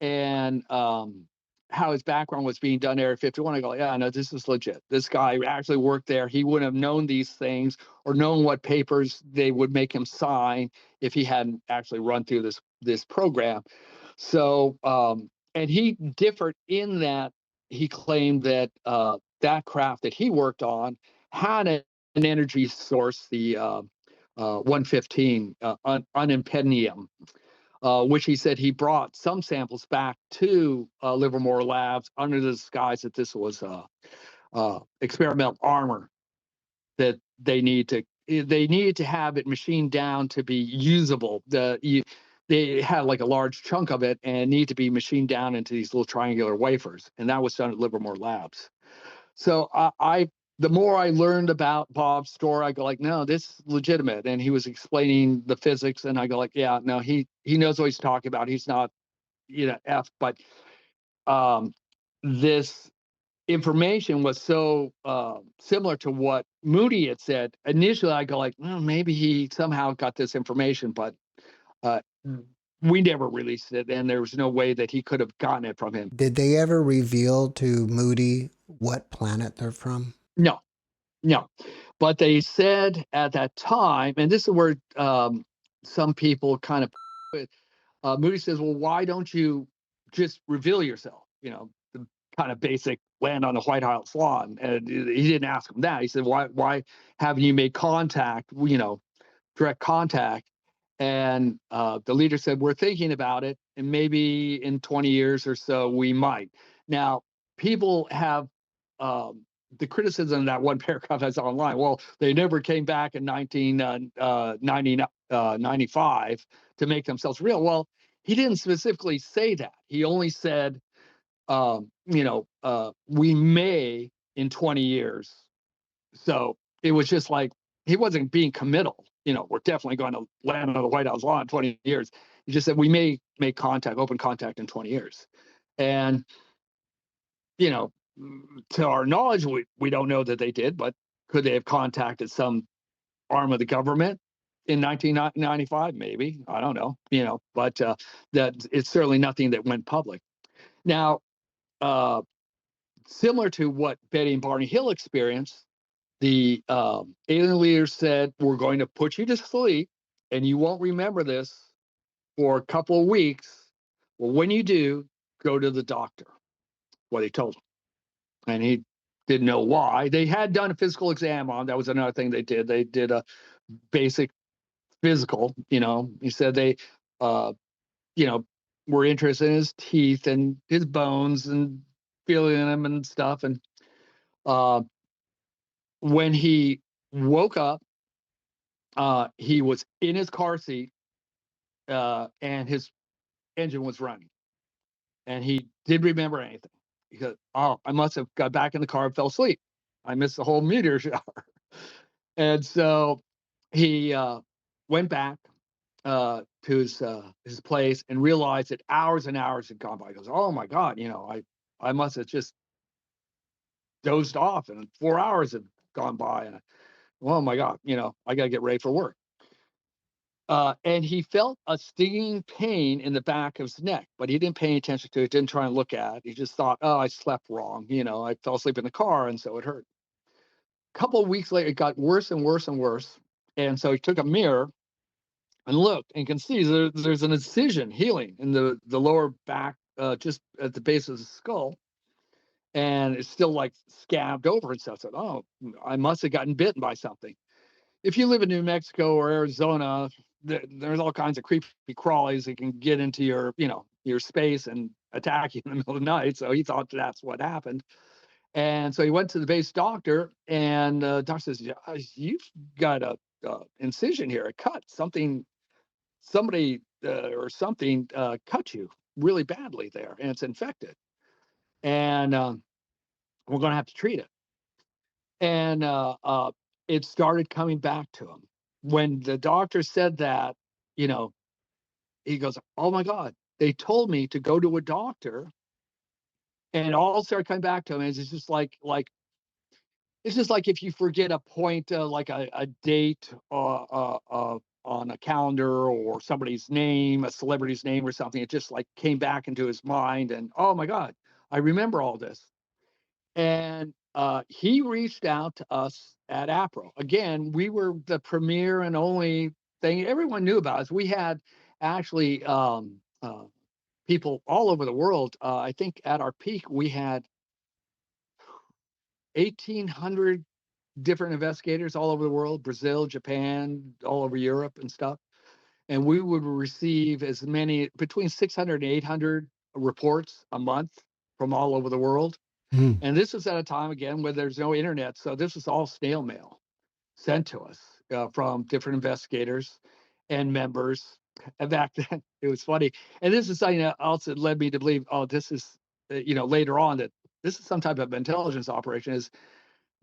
S3: and how his background was being done Area 51, I go, yeah, no, this is legit. This guy actually worked there. He wouldn't have known these things or known what papers they would make him sign if he hadn't actually run through this program. So, and he differed in that he claimed that that craft that he worked on had an energy source, the 115 unimpednium, which he said he brought some samples back to Livermore Labs under the disguise that this was experimental armor that they needed to have it machined down to be usable. They had like a large chunk of it and need to be machined down into these little triangular wafers, and that was done at Livermore Labs. So the more I learned about Bob's story, I go like, no, this is legitimate. And he was explaining the physics, and I go like, yeah, no, he knows what he's talking about. He's not, but this information was so similar to what Moody had said. Initially, I go like, maybe he somehow got this information, but we never released it, and there was no way that he could have gotten it from him.
S2: Did they ever reveal to Moody what planet they're from?
S3: No, no. But they said at that time, and this is where some people kind of, Moody says, well, why don't you just reveal yourself? The kind of basic land on the White House lawn. And he didn't ask him that. He said, why haven't you made contact, direct contact? And the leader said, we're thinking about it, and maybe in 20 years or so, we might. Now, people have the criticism of that one paragraph that's online. Well, they never came back in 1995 to make themselves real. Well, he didn't specifically say that. He only said, we may in 20 years. So it was just like, he wasn't being committal. We're definitely going to land on the White House lawn in 20 years. He just said, we may make contact, open contact in 20 years. And, to our knowledge, we don't know that they did, but could they have contacted some arm of the government in 1995? Maybe. I don't know, but that it's certainly nothing that went public. Now, similar to what Betty and Barney Hill experienced, the alien leaders said, we're going to put you to sleep and you won't remember this for a couple of weeks. Well, when you do, go to the doctor. What he told him. And he didn't know why. They had done a physical exam on him. That was another thing they did. They did a basic physical. He said they were interested in his teeth and his bones and feeling them and stuff. And when he woke up, he was in his car seat, and his engine was running, and he didn't remember anything. He said, "Oh, I must have got back in the car and fell asleep. I missed the whole meteor shower." And so he went back to his place and realized that hours and hours had gone by. He goes, "Oh my God, I must have just dozed off, and 4 hours had gone by, and oh my God, I got to get ready for work." And he felt a stinging pain in the back of his neck, but he didn't pay any attention to it, didn't try and look at it. He just thought, oh, I slept wrong. I fell asleep in the car, and so it hurt. A couple of weeks later, it got worse and worse and worse. And so he took a mirror and looked and can see there's an incision healing in the lower back, just at the base of the skull. And it's still like scabbed over and stuff. So, oh, I must have gotten bitten by something. If you live in New Mexico or Arizona, there's all kinds of creepy crawlies that can get into your space and attack you in the middle of the night. So he thought that's what happened. And so he went to the base doctor, and the doctor says, yeah, you've got a incision here, a cut, somebody or something cut you really badly there, and it's infected. And we're going to have to treat it. And it started coming back to him. When the doctor said that, he goes, oh my God, they told me to go to a doctor. And it all started coming back to him. And it's just like if you forget a point, like a date on a calendar, or somebody's name, a celebrity's name or something. It just like came back into his mind, and oh my God, I remember all this. And he reached out to us at APRO. Again, we were the premier and only thing everyone knew about us. We had actually people all over the world. I think at our peak, we had 1,800 different investigators all over the world, Brazil, Japan, all over Europe and stuff. And we would receive as many, between 600 and 800 reports a month from all over the world.
S2: Mm.
S3: And this was at a time, again, where there's no internet. So this was all snail mail sent to us from different investigators and members. And back then, it was funny. And this is something that also led me to believe, oh, this is, later on, that this is some type of intelligence operation. Is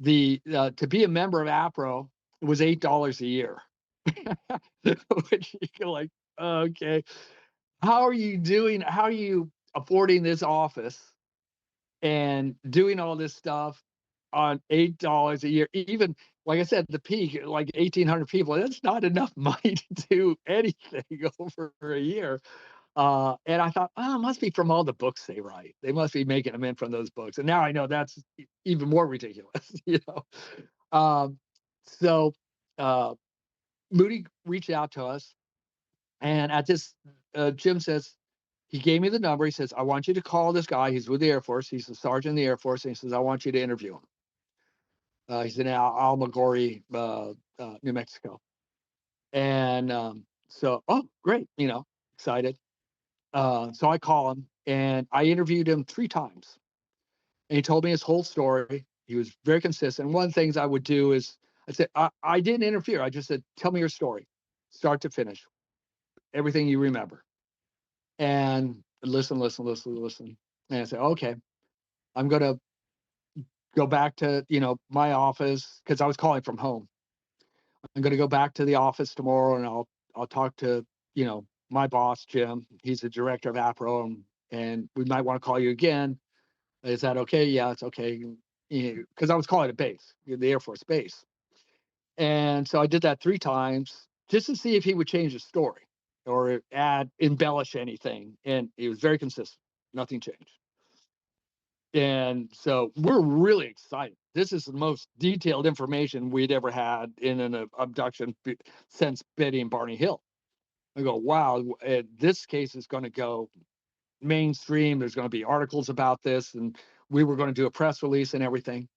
S3: to be a member of APRO was $8 a year. Which you go like, okay, how are you affording this office and doing all this stuff on $8 a year. Even like I said, the peak, like 1,800 people. That's not enough money to do anything over a year. And I thought, oh, it must be from all the books they write. They must be making them in from those books. And now I know that's even more ridiculous, you know. Um, so uh, Moody reached out to us, and at this, Jim says, he gave me the number. He says, I want you to call this guy. He's with the Air Force. He's a sergeant in the Air Force. And he says, I want you to interview him. He's in Almagori, New Mexico. And so, oh, great, you know, excited. So I call him, and I interviewed him 3 times. And he told me his whole story. He was very consistent. One of the things I would do is I said, I didn't interfere. I just said, tell me your story, start to finish, everything you remember. And listen. And I said, okay, I'm going to go back to, you know, my office, because I was calling from home. I'm going to go back to the office tomorrow, and I'll talk to, you know, my boss, Jim. He's the director of APRO, and we might want to call you again. Is that okay? Yeah, it's okay. Because I was calling it base, the Air Force base. And so I did that 3 times just to see if he would change his story or embellish anything. And he was very consistent. Nothing changed. And so we're really excited. This is the most detailed information we'd ever had in an abduction since Betty and Barney Hill. I go, wow, this case is going to go mainstream. There's going to be articles about this, and we were going to do a press release and everything.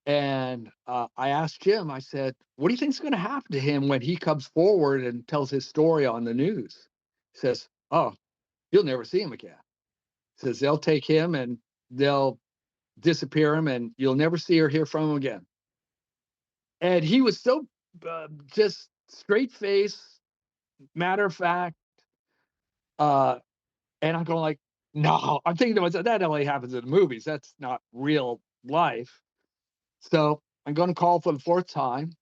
S3: And I asked Jim, I said, what do you think is going to happen to him when he comes forward and tells his story on the news? He says, oh, you'll never see him again. He says, they'll take him and they'll disappear him, and you'll never see or hear from him again. And he was so just straight face, matter of fact. And I'm going like, no, I'm thinking to myself, that only happens in the movies. That's not real life. So I'm going to call for the 4th time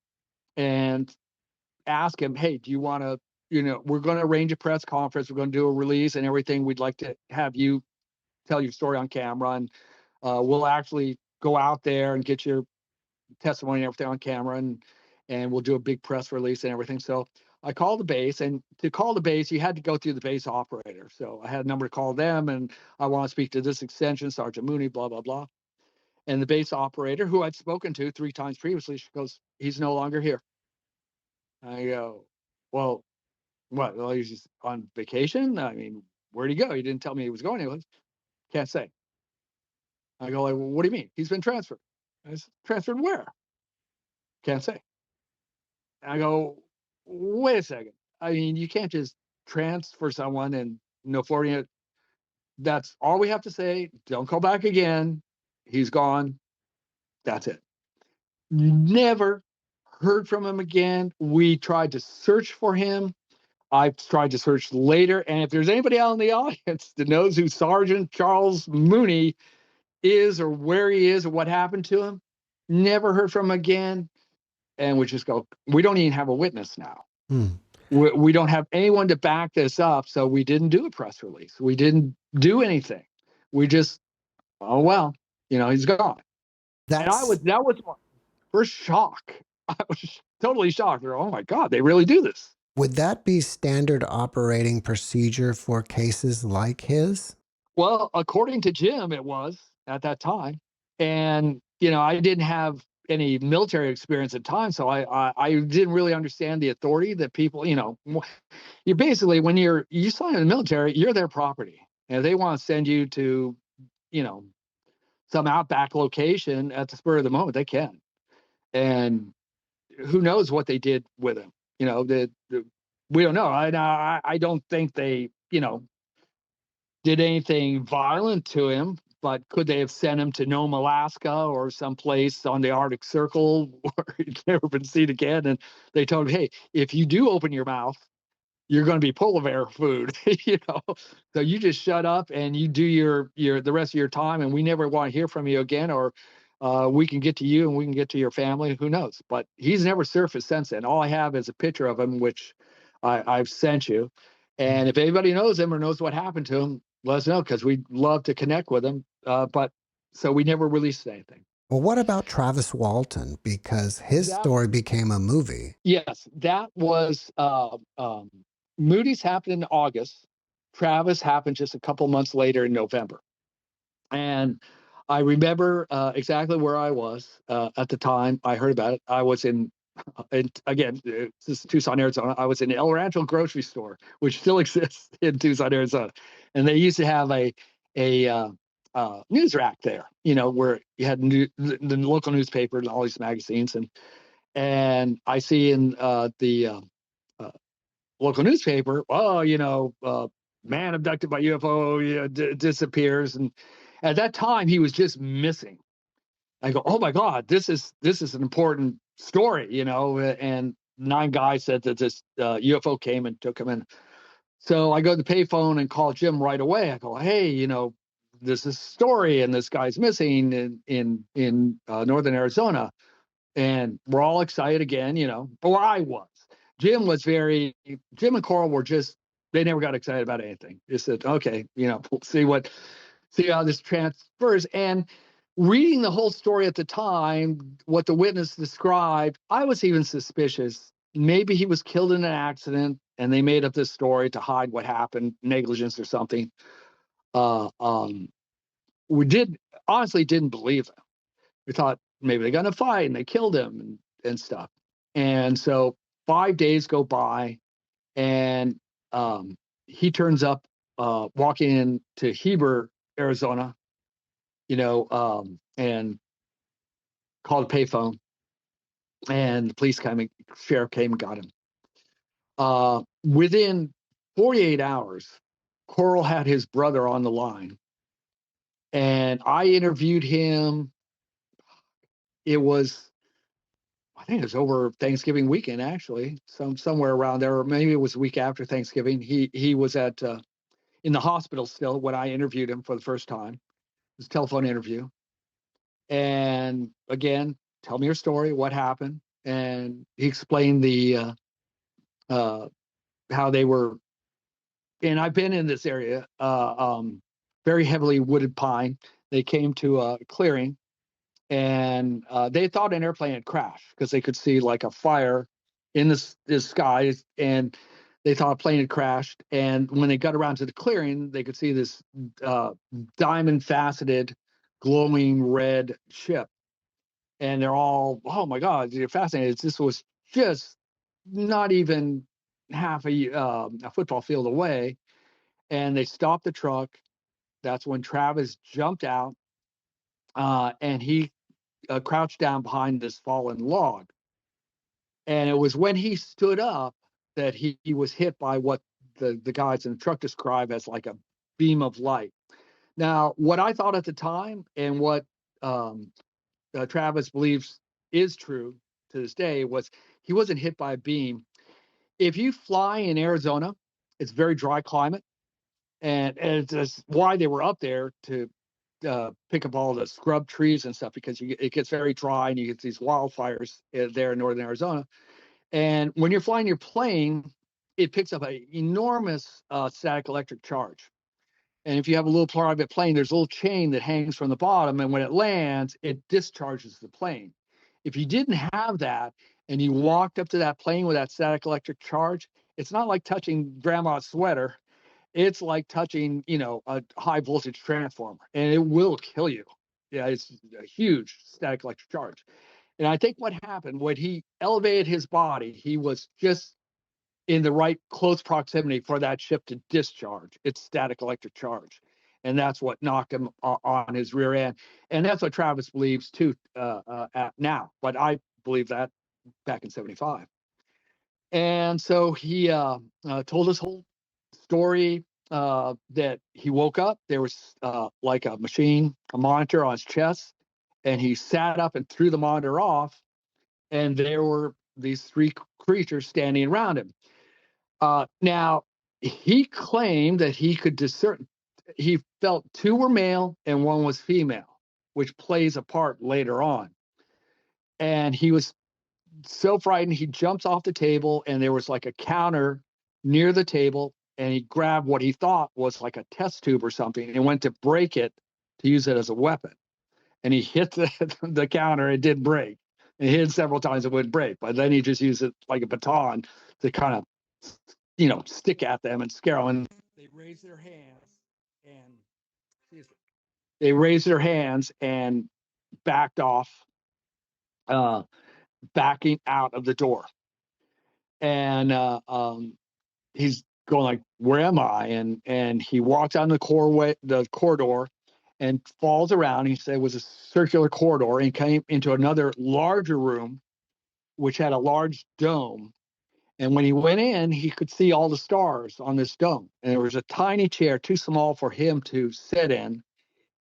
S3: and ask him, hey, do you want to, you know, we're going to arrange a press conference. We're going to do a release and everything. We'd like to have you tell your story on camera, and we'll actually go out there and get your testimony and everything on camera, and we'll do a big press release and everything. So I called the base, and to call the base, you had to go through the base operator. So I had a number to call them, and I want to speak to this extension, Sergeant Mooney, blah, blah, blah. And the base operator, who I'd spoken to 3 times previously, she goes, he's no longer here. I go, well, what? Well, he's just on vacation? I mean, where'd he go? He didn't tell me he was going anywhere. Can't say. I go, like, well, what do you mean? He's been transferred. I said, transferred where? Can't say. I go, wait a second. I mean, you can't just transfer someone and no forwarding it. That's all we have to say. Don't call back again. He's gone. That's it. Never heard from him again. We tried to search for him. I've tried to search later. And if there's anybody out in the audience that knows who Sergeant Charles Mooney is, or where he is, or what happened to him, never heard from him again. And we just go, we don't even have a witness now. We don't have anyone to back this up. So we didn't do a press release. We didn't do anything. We just, oh, well, you know, he's gone. That was my first shock. I was totally shocked. Oh my God, they really do this.
S2: Would that be standard operating procedure for cases like his?
S3: Well, according to Jim, it was at that time. And, you know, I didn't have any military experience at the time, so I didn't really understand the authority that people, you know, you basically, when you sign in the military, you're their property. And if they want to send you to, you know, some outback location at the spur of the moment, they can. And who knows what they did with him? You know, we don't know. I don't think they, you know, did anything violent to him, but could they have sent him to Nome, Alaska, or someplace on the Arctic Circle where he'd never been seen again? And they told him, hey, if you do open your mouth, you're going to be polar bear food, you know. So you just shut up and you do your the rest of your time, and we never want to hear from you again, or we can get to you and we can get to your family. Who knows? But he's never surfaced since then. All I have is a picture of him, which I've sent you. And if anybody knows him or knows what happened to him, let us know, because we'd love to connect with him. But So we never released anything.
S2: Well, what about Travis Walton? Because his
S3: That
S2: story became a movie.
S3: Yes, that was Moody's happened in August. Travis happened just a couple months later in November. And I remember exactly where I was at the time I heard about it. I was again, this is Tucson, Arizona. I was in El Rancho grocery store, which still exists in Tucson, Arizona. And they used to have a news rack there, where you had the local newspaper and all these magazines. And I see in the local newspaper, man abducted by UFO, disappears. And at that time, he was just missing. I go, oh my God, this is an important story, And 9 guys said that this UFO came and took him in. So I go to the payphone and call Jim right away. I go, hey, this is a story, and this guy's missing in northern Arizona. And we're all excited again, or I was. Jim and Coral were they never got excited about anything. They said, okay, we'll see how this transfers. And reading the whole story at the time, what the witness described, I was even suspicious. Maybe he was killed in an accident and they made up this story to hide what happened, negligence or something. We honestly didn't believe them. We thought maybe they got in a fight and they killed him and stuff. And so 5 days go by, and he turns up walking into Heber, Arizona, and called a payphone, and the police sheriff came and got him. Within 48 hours, Coral had his brother on the line, and I interviewed him. I think it was over Thanksgiving weekend, actually, somewhere around there, or maybe it was a week after Thanksgiving. He was in the hospital still when I interviewed him for the first time. It was a telephone interview. And again, tell me your story, what happened. And he explained how they were, and I've been in this area, very heavily wooded pine. They came to a clearing, and they thought an airplane had crashed because they could see like a fire in the sky, and they thought a plane had crashed. And when they got around to the clearing, they could see this diamond faceted, glowing red ship. And they're all, oh my God, they're fascinated. This was just not even half a football field away. And they stopped the truck. That's when Travis jumped out, and he crouched down behind this fallen log. And it was when he stood up that he was hit by what the guys in the truck describe as like a beam of light. Now, what I thought at the time, and what Travis believes is true to this day, was he wasn't hit by a beam. If you fly in Arizona, it's very dry climate, and it's why they were up there to pick up all the scrub trees and stuff, because it gets very dry and you get these wildfires there in northern Arizona. And when you're flying your plane, it picks up an enormous static electric charge. And if you have a little private plane, there's a little chain that hangs from the bottom, and when it lands, it discharges the plane. If you didn't have that and you walked up to that plane with that static electric charge, it's not like touching grandma's sweater. It's like touching, a high voltage transformer, and it will kill you. Yeah, it's a huge static electric charge. And I think what happened when he elevated his body, he was just in the right close proximity for that ship to discharge its static electric charge. And that's what knocked him on his rear end. And that's what Travis believes too now. But I believe that back in 75. And so he told his whole story, that he woke up. There was like a monitor on his chest, and he sat up and threw the monitor off, and there were these 3 creatures standing around him. Now, he claimed that he could discern. He felt 2 were male and 1 was female, which plays a part later on. And he was so frightened, he jumps off the table, and there was like a counter near the table, and he grabbed what he thought was like a test tube or something and went to break it to use it as a weapon. and he hit the counter. It did break. And he hit it several times. It wouldn't break, but then he just used it like a baton to kind of, stick at them and scare them. And they raised their hands and backed off, backing out of the door. And he's going like, "Where am I?" And he walks down the corridor, and falls around. He said it was a circular corridor, and came into another larger room, which had a large dome. And when he went in, he could see all the stars on this dome. And there was a tiny chair, too small for him to sit in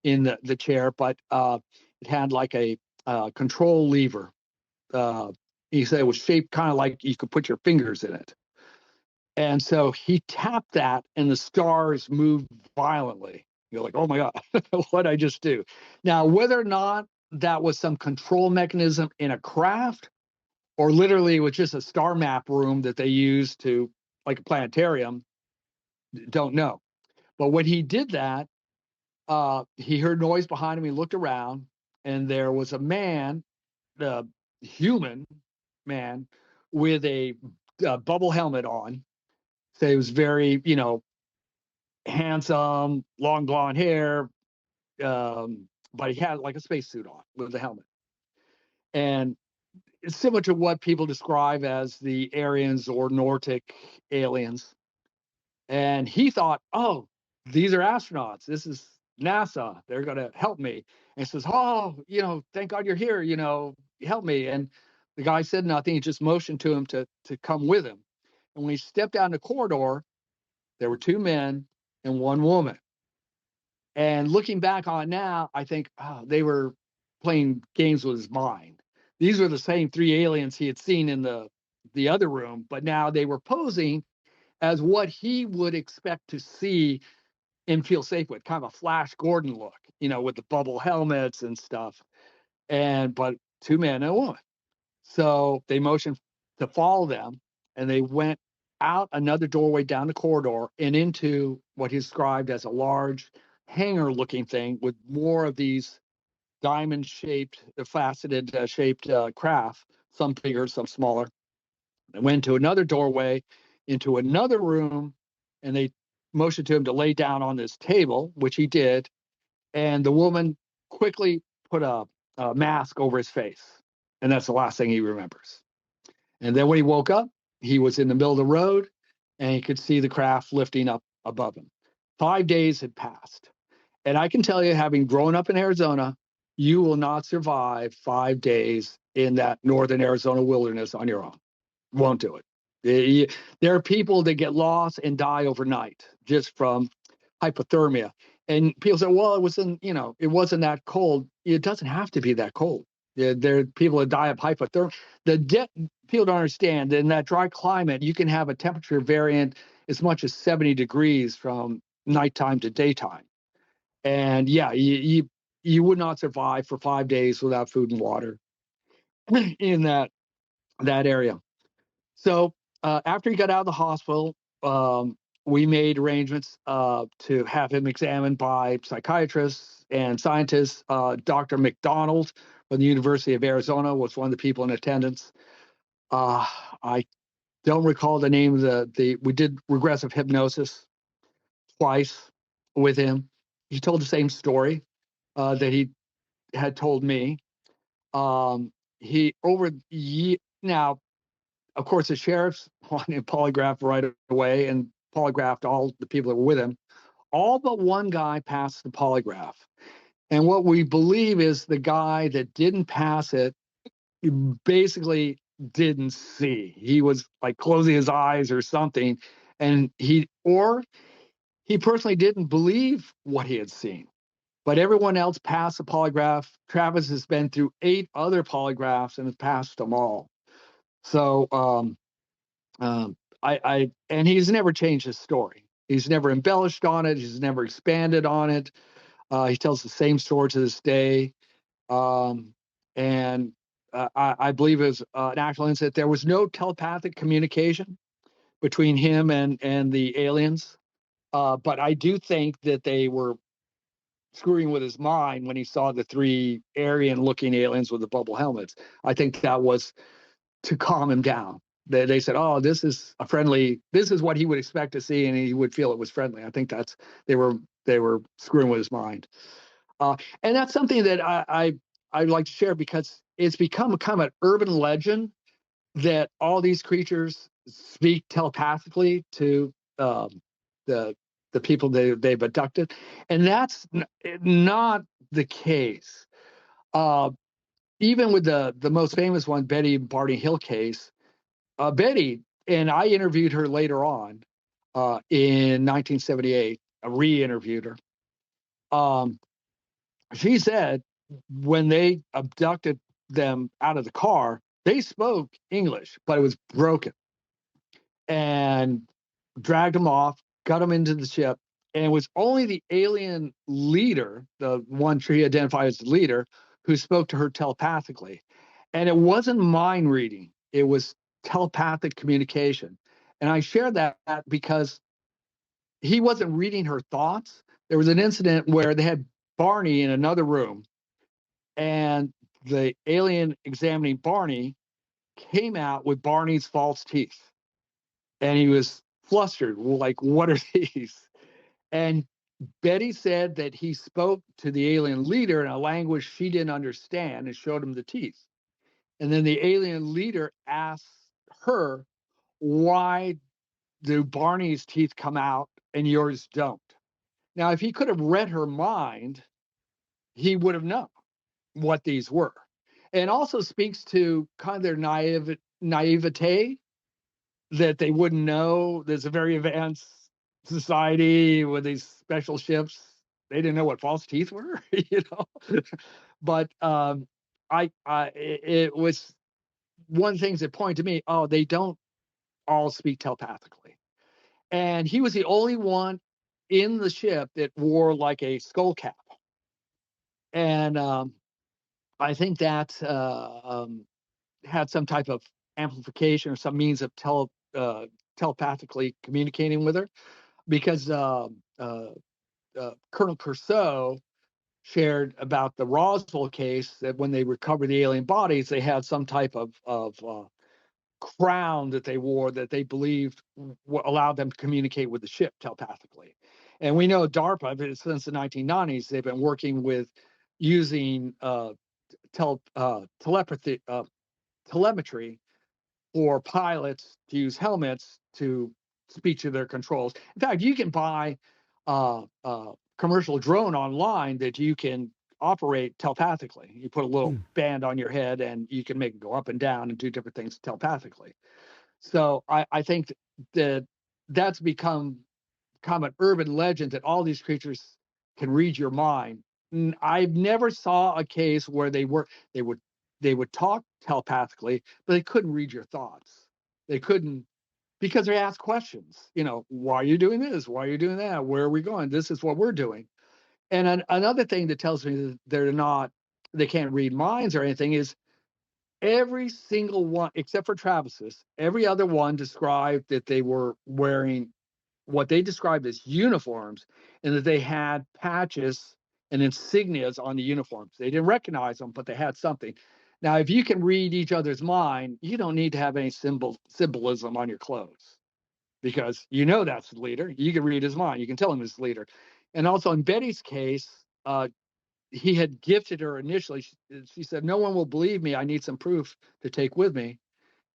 S3: the chair, but it had like a control lever. He said it was shaped kind of like you could put your fingers in it. And so he tapped that, and the stars moved violently. You're like, "Oh my God, what did I just do?" Now, whether or not that was some control mechanism in a craft, or literally it was just a star map room that they used to, like a planetarium, don't know. But when he did that, he heard noise behind him. He looked around, and there was a man, a human man, with a bubble helmet on. So he was very, handsome, long blonde hair, but he had like a spacesuit on with a helmet. And it's similar to what people describe as the Aryans or Nordic aliens. And he thought, "Oh, these are astronauts. This is NASA. They're going to help me." And he says, "Oh, thank God you're here. Help me." And the guy said nothing. He just motioned to him to come with him. And when he stepped down the corridor, there were two men and one woman. And looking back on it now, I think, they were playing games with his mind. These were the same three aliens he had seen in the other room, but now they were posing as what he would expect to see and feel safe with, kind of a Flash Gordon look, with the bubble helmets and stuff. But two men and a woman. So they motioned to follow them, and they went out another doorway down the corridor and into what he described as a large hangar looking thing with more of these diamond shaped, faceted shaped craft, some bigger, some smaller. They went to another doorway into another room, and they motioned to him to lay down on this table, which he did. And the woman quickly put a mask over his face. And that's the last thing he remembers. And then when he woke up, he was in the middle of the road, and he could see the craft lifting up above him. 5 days had passed. And I can tell you, having grown up in Arizona, you will not survive 5 days in that northern Arizona wilderness on your own. Won't do it. There are people that get lost and die overnight just from hypothermia. And people say, "Well, it wasn't that cold." It doesn't have to be that cold. There are people that die of hypothermia. People don't understand that in that dry climate, you can have a temperature variant as much as 70 degrees from nighttime to daytime. And yeah, you would not survive for 5 days without food and water in that area. So after he got out of the hospital, we made arrangements to have him examined by psychiatrists and scientists. Dr. McDonald from the University of Arizona was one of the people in attendance. I don't recall the name of we did regressive hypnosis twice with him. He told the same story that he had told me. Now, of course, the sheriffs wanted polygraph right away and polygraphed all the people that were with him. All but one guy passed the polygraph. And what we believe is the guy that didn't pass it basically didn't see. He was like closing his eyes or something. And he personally didn't believe what he had seen. But everyone else passed the polygraph. Travis has been through 8 other polygraphs and has passed them all. So and he's never changed his story. He's never embellished on it. He's never expanded on it. He tells the same story to this day. And I believe it was an actual incident. There was no telepathic communication between him and the aliens. But I do think that they were screwing with his mind when he saw the 3 Aryan-looking aliens with the bubble helmets. I think that was to calm him down. They said, "Oh, this is a friendly. This is what he would expect to see, and he would feel it was friendly." I think that's they were screwing with his mind, and that's something that I'd like to share because it's become a kind of an urban legend that all these creatures speak telepathically to the people they've abducted, and that's not the case. Uh, Even with the most famous one, Betty Barney Hill case, Betty, and I interviewed her later on in 1978. I re-interviewed her. Um, she said when they abducted them out of the car, they spoke English, but it was broken, and dragged them off, got them into the ship, and it was only the alien leader, the one she identified as the leader, who spoke to her telepathically. And it wasn't mind reading, it was telepathic communication. And I share that because he wasn't reading her thoughts. There was an incident where they had Barney in another room, and the alien examining Barney came out with Barney's false teeth. And he was flustered, like, what are these? And Betty said that he spoke to the alien leader in a language she didn't understand and showed him the teeth. And then the alien leader asked her, why do Barney's teeth come out and yours don't? Now, if he could have read her mind, he would have known what these were. And also speaks to kind of their naivete, that they wouldn't know. There's a very advanced society with these special ships. They didn't know what false teeth were, you know. But it was one of the things that pointed to me. Oh, they don't all speak telepathically, and he was the only one in the ship that wore like a skull cap, and I think that had some type of amplification or some means of telepathically communicating with her, because Colonel Perceau shared about the Roswell case that when they recovered the alien bodies, they had some type of crown that they wore that they believed allowed them to communicate with the ship telepathically. And we know DARPA, since the 1990s, they've been working with using telepathy, telemetry for pilots to use helmets to speak to their controls. In fact, you can buy a commercial drone online that you can operate telepathically. You put a little band on your head and you can make it go up and down and do different things telepathically. So I think that that's become kind of an urban legend that all these creatures can read your mind. I've never saw a case where they would talk telepathically, but they couldn't read your thoughts. They couldn't, because they ask questions. You know, why are you doing this? Why are you doing that? Where are we going? This is what we're doing. And another thing that tells me that they can't read minds or anything is every single one, except for Travis's, every other one described that they were wearing what they described as uniforms, and that they had patches and insignias on the uniforms. They didn't recognize them, but they had something. Now, if you can read each other's mind, you don't need to have any symbolism on your clothes, because you know that's the leader. You can read his mind. You can tell him he's the leader. And also in Betty's case, he had gifted her initially. She said, "No one will believe me. I need some proof to take with me."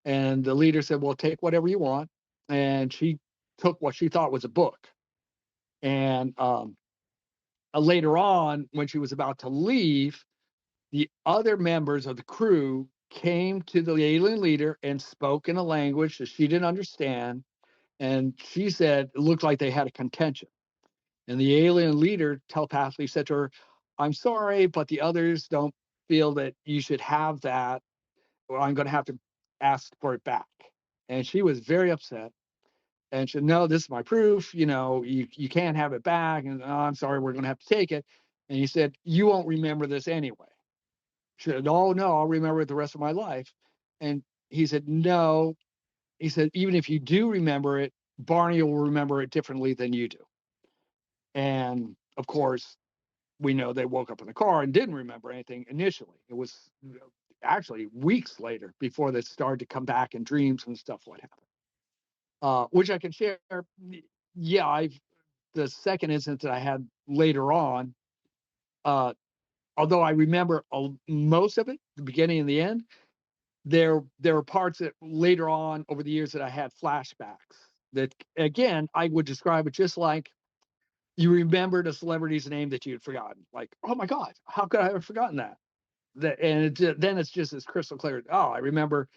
S3: And the leader said, "Well, take whatever you want." And she took what she thought was a book. And later on, when she was about to leave, the other members of the crew came to the alien leader and spoke in a language that she didn't understand. And she said it looked like they had a contention. And the alien leader telepathically said to her, "I'm sorry, but the others don't feel that you should have that. Or I'm going to have to ask for it back." And she was very upset. And she said, "No, this is my proof. You know, you can't have it back." And, "Oh, I'm sorry, we're going to have to take it." And he said, "You won't remember this anyway." She said, "Oh, no, I'll remember it the rest of my life." And he said, "No." He said, "Even if you do remember it, Barney will remember it differently than you do." And of course, we know they woke up in the car and didn't remember anything initially. It was actually weeks later before they started to come back in dreams and stuff what happened, which I can share. Yeah, the second incident that I had later on, although I remember most of it, the beginning and the end, there were parts that later on over the years that I had flashbacks that, again, I would describe it just like you remembered a celebrity's name that you had forgotten. Like, oh my God, how could I have forgotten that? Then it's just as crystal clear. Oh, I remember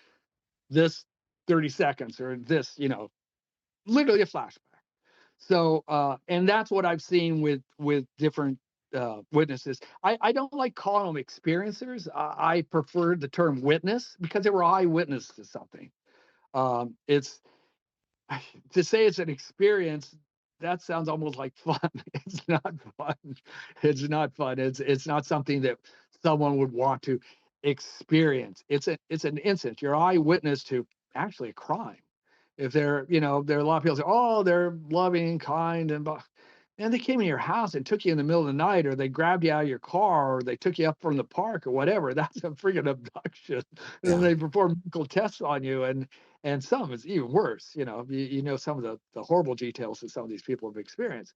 S3: this 30 seconds or this, literally a flashback. So, and that's what I've seen with different witnesses. I don't like calling them experiencers. I prefer the term witness because they were eyewitness to something. It's to say it's an experience. That sounds almost like fun. It's not fun. It's not fun. It's not something that someone would want to experience. It's an incident. You're eyewitness to actually a crime. If there are a lot of people say, oh, they're loving, kind, and they came in your house and took you in the middle of the night, or they grabbed you out of your car, or they took you up from the park or whatever. That's a freaking abduction. And then
S2: Yeah.
S3: they perform medical tests on you, and some is even worse. You know some of the horrible details that some of these people have experienced.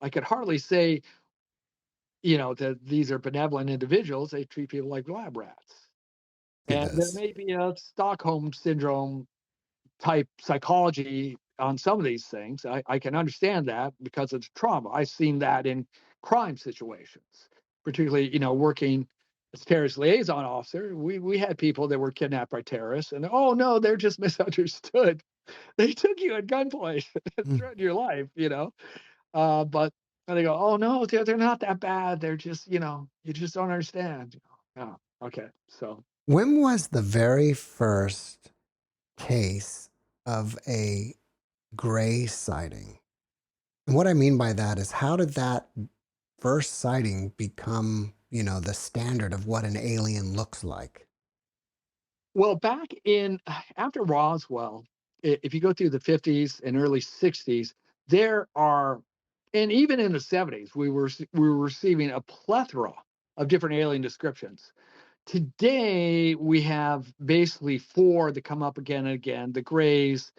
S3: I could hardly say, that these are benevolent individuals. They treat people like lab rats.
S2: It
S3: And there
S2: does.
S3: may be a Stockholm syndrome type psychology on some of these things. I can understand that because of the trauma. I've seen that in crime situations, particularly, working as terrorist liaison officer. We had people that were kidnapped by terrorists, and oh no, they're just misunderstood. They took you at gunpoint and
S2: Mm.
S3: threatened your life, but and they go, oh no, they're not that bad. They're just, you just don't understand. Oh, okay. So
S2: When was the very first case of a gray sighting? And what I mean by that is, how did that first sighting become, the standard of what an alien looks like?
S3: well, back in after Roswell, if you go through the 50s and early 60s, there are, and even in the 70s, we were receiving a plethora of different alien descriptions. Today, we have basically four that come up again and again: the Greys,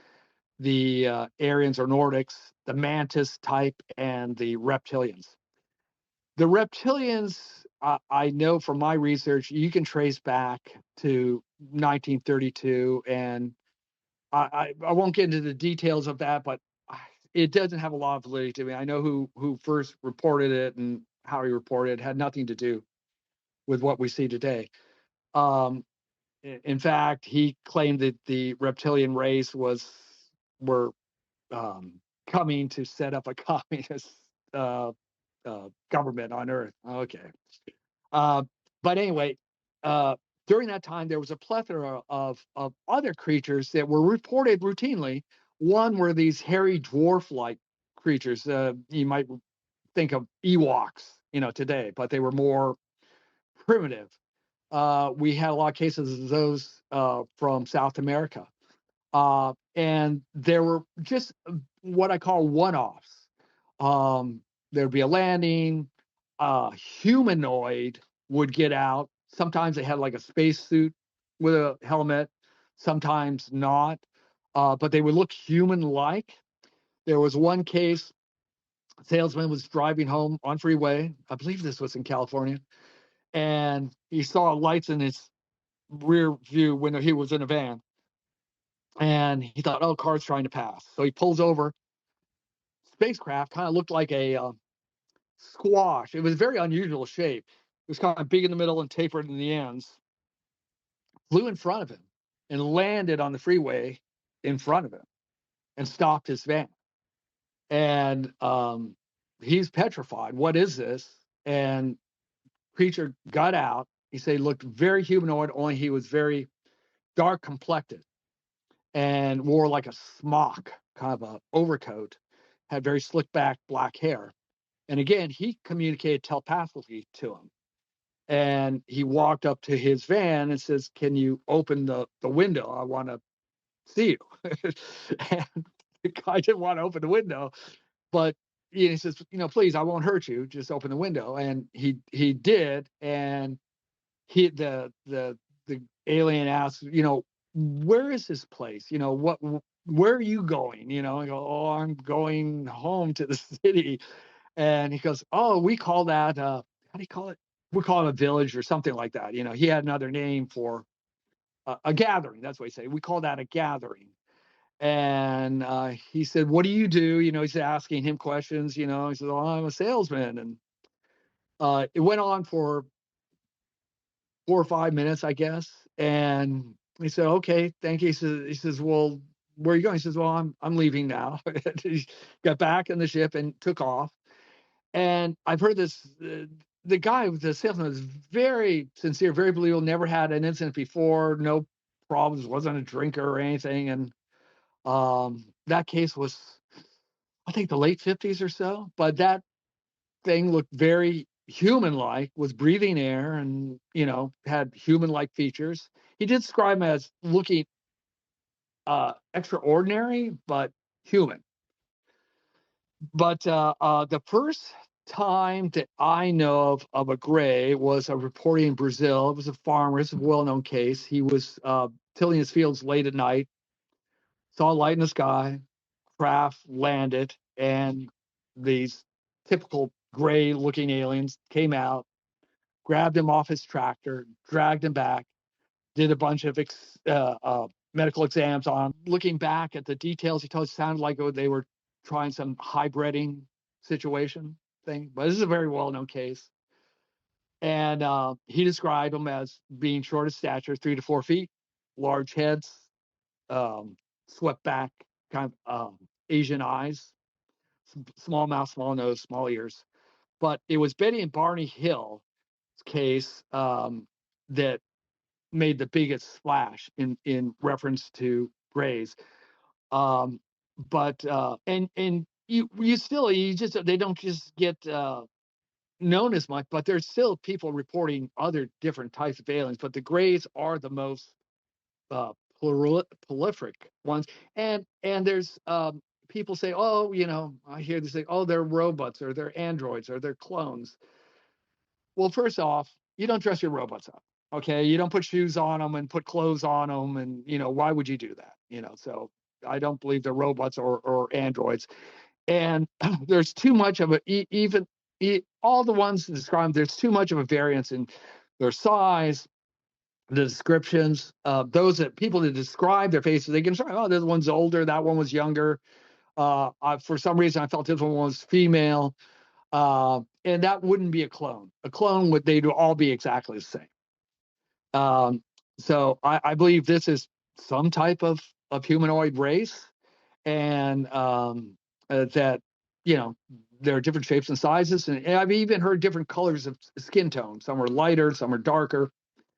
S3: the Aryans or Nordics, the Mantis type, and the reptilians. The reptilians, I know from my research, you can trace back to 1932, and I won't get into the details of that, but it doesn't have a lot of validity to me. I know who first reported it and how he reported it had nothing to do with what we see today. Um, in fact, he claimed that the reptilian race were coming to set up a communist uh, government on Earth. Okay. Uh, but anyway, uh, during that time, there was a plethora of other creatures that were reported routinely. One were these hairy dwarf-like creatures. You might think of Ewoks, today, but they were more primitive. We had a lot of cases of those from South America. And there were just what I call one-offs. Um, there'd be a landing, a humanoid would get out. Sometimes they had like a spacesuit with a helmet, sometimes not, but they would look human-like. There was one case, a salesman was driving home on freeway. I believe this was in California, and he saw lights in his rear view window. He was in a van, and he thought, oh, car's trying to pass. So he pulls over. Spacecraft kind of looked like a squash. It was a very unusual shape. It was kind of big in the middle and tapered in the ends. Flew in front of him and landed on the freeway in front of him and stopped his van. And he's petrified. What is this? And creature got out. He said he looked very humanoid, only he was very dark complected and wore like a smock, kind of a overcoat, had very slick back black hair. And again, he communicated telepathically to him. And he walked up to his van and says, can you open the window? I want to see you. And the guy didn't want to open the window, but he says, please, I won't hurt you. Just open the window. And he did. And the alien asked, where is this place? Where are you going? I go, oh, I'm going home to the city. And he goes, oh, we call that, how do you call it? We call it a village or something like that. He had another name for a gathering. That's what he said. We call that a gathering. And he said, what do you do? He's asking him questions. He said, oh, I'm a salesman. And it went on for 4 or 5 minutes, I guess. And he said, okay, thank you. He says, well, where are you going? He says, well, I'm leaving now. He got back in the ship and took off. And I've heard this, the guy, the salesman, was very sincere, very believable, never had an incident before, no problems, wasn't a drinker or anything. And that case was, I think, the late 50s or so. But that thing looked very human-like, was breathing air and, had human-like features. He did describe him as looking extraordinary, but human. But the first time that I know of a gray was a reporting in Brazil. It was a farmer. It's a well-known case. He was tilling his fields late at night, saw a light in the sky, craft landed, and these typical gray-looking aliens came out, grabbed him off his tractor, dragged him back, did a bunch of medical exams on him. Looking back at the details, he told us it sounded like they were trying some hybriding situation thing, but this is a very well-known case. And he described them as being short of stature, 3 to 4 feet, large heads, swept back, kind of Asian eyes, small mouth, small nose, small ears. But it was Betty and Barney Hill's case that made the biggest splash in reference to grays. But and you still, they don't just get known as much, but there's still people reporting other different types of aliens. But the grays are the most prolific ones. And there's people say, oh, I hear they say, oh, they're robots or they're androids or they're clones. Well, first off, you don't dress your robots up. Okay, you don't put shoes on them and put clothes on them, and why would you do that? So I don't believe they're robots or androids. And there's too much of all the ones described. There's too much of a variance in their size, the descriptions. Those that people that describe their faces, they can say, oh, this one's older, that one was younger. For some reason, I felt this one was female. And that wouldn't be a clone. A clone they'd all be exactly the same. So I believe this is some type of humanoid race, and that there are different shapes and sizes, and I've even heard different colors of skin tone. Some are lighter, some are darker,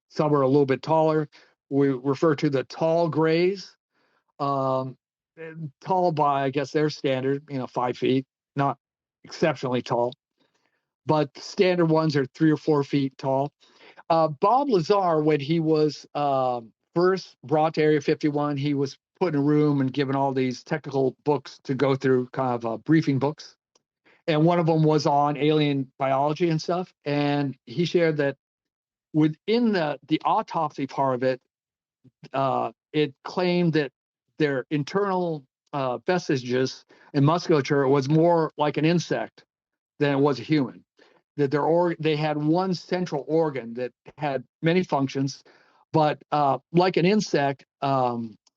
S3: some are a little bit taller. We refer to the tall grays. Tall by, I guess, their standard, 5 feet, not exceptionally tall. But standard ones are 3 or 4 feet tall. Bob Lazar, when he was first brought to Area 51, he was put in a room and given all these technical books to go through, kind of briefing books. And one of them was on alien biology and stuff. And he shared that within the autopsy part of it, it claimed that their internal vestiges and musculature was more like an insect than it was a human. That they had one central organ that had many functions, but like an insect,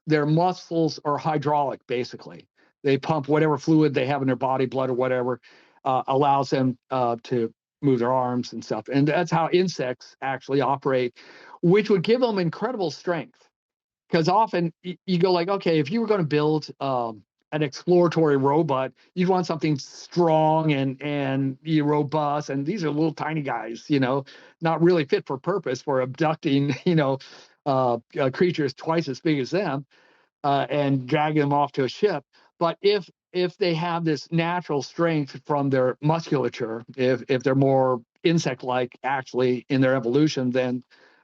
S3: their muscles are hydraulic, basically. They pump whatever fluid they have in their body, blood or whatever, allows them to move their arms and stuff. And that's how insects actually operate, which would give them incredible strength. Because often you go like, okay, if you were going to build an exploratory robot, you'd want something strong and robust. And these are little tiny guys, not really fit for purpose for abducting, creatures twice as big as them and dragging them off to a ship. But if they have this natural strength from their musculature, if they're more insect-like actually in their evolution than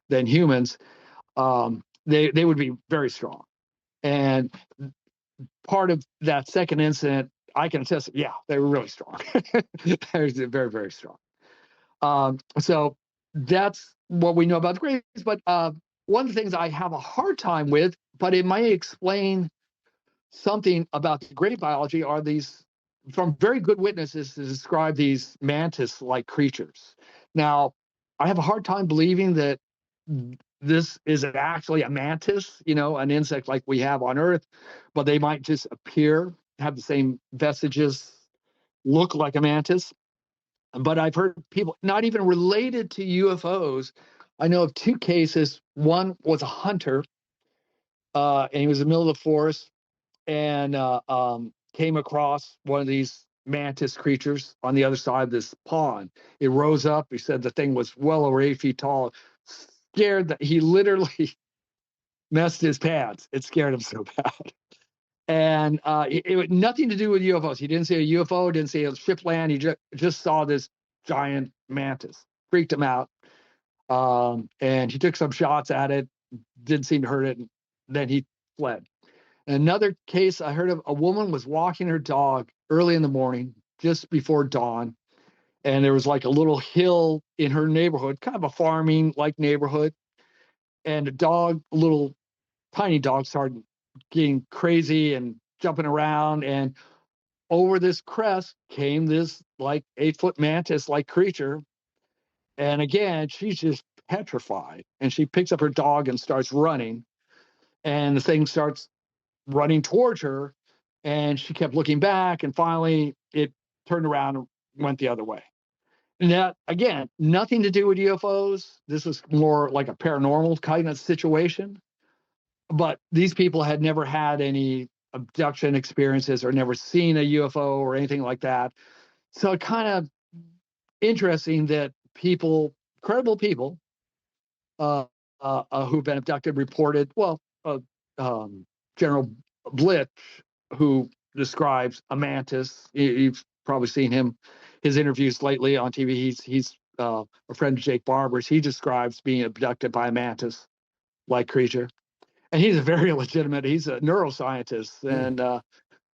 S3: humans, they would be very strong. And part of that second incident, I can attest, yeah, they were really strong. They're very, very strong. So that's what we know about the grays. But one of the things I have a hard time with, but it might explain something about the gray biology, are these from very good witnesses to describe these mantis-like creatures. Now, I have a hard time believing that this is actually a mantis, an insect like we have on Earth, but they might just appear, have the same vestiges, look like a mantis. But I've heard people not even related to UFOs. I know of two cases. One was a hunter, and he was in the middle of the forest and came across one of these mantis creatures on the other side of this pond. It rose up. He said the thing was well over 8 feet tall. Scared that he literally messed his pants. It scared him so bad. And it had nothing to do with UFOs. He didn't see a UFO, didn't see a ship land. He just saw this giant mantis. Freaked him out. And he took some shots at it, didn't seem to hurt it. And then he fled. Another case I heard of, a woman was walking her dog early in the morning, just before dawn. And there was like a little hill in her neighborhood, kind of a farming like neighborhood. And a little tiny dog, started getting crazy and jumping around. And over this crest came this like 8-foot mantis like creature. And again, she's just petrified. And she picks up her dog and starts running. And the thing starts running towards her. And she kept looking back. And finally, it turned around and went the other way. And that, again, nothing to do with UFOs. This was more like a paranormal kind of situation. But these people had never had any abduction experiences or never seen a UFO or anything like that. So kind of interesting that credible people who've been abducted reported, General Blitz, who describes a mantis. You've probably seen his interviews lately on TV. He's a friend of Jake Barber's. He describes being abducted by a mantis-like creature. And he's he's a neuroscientist and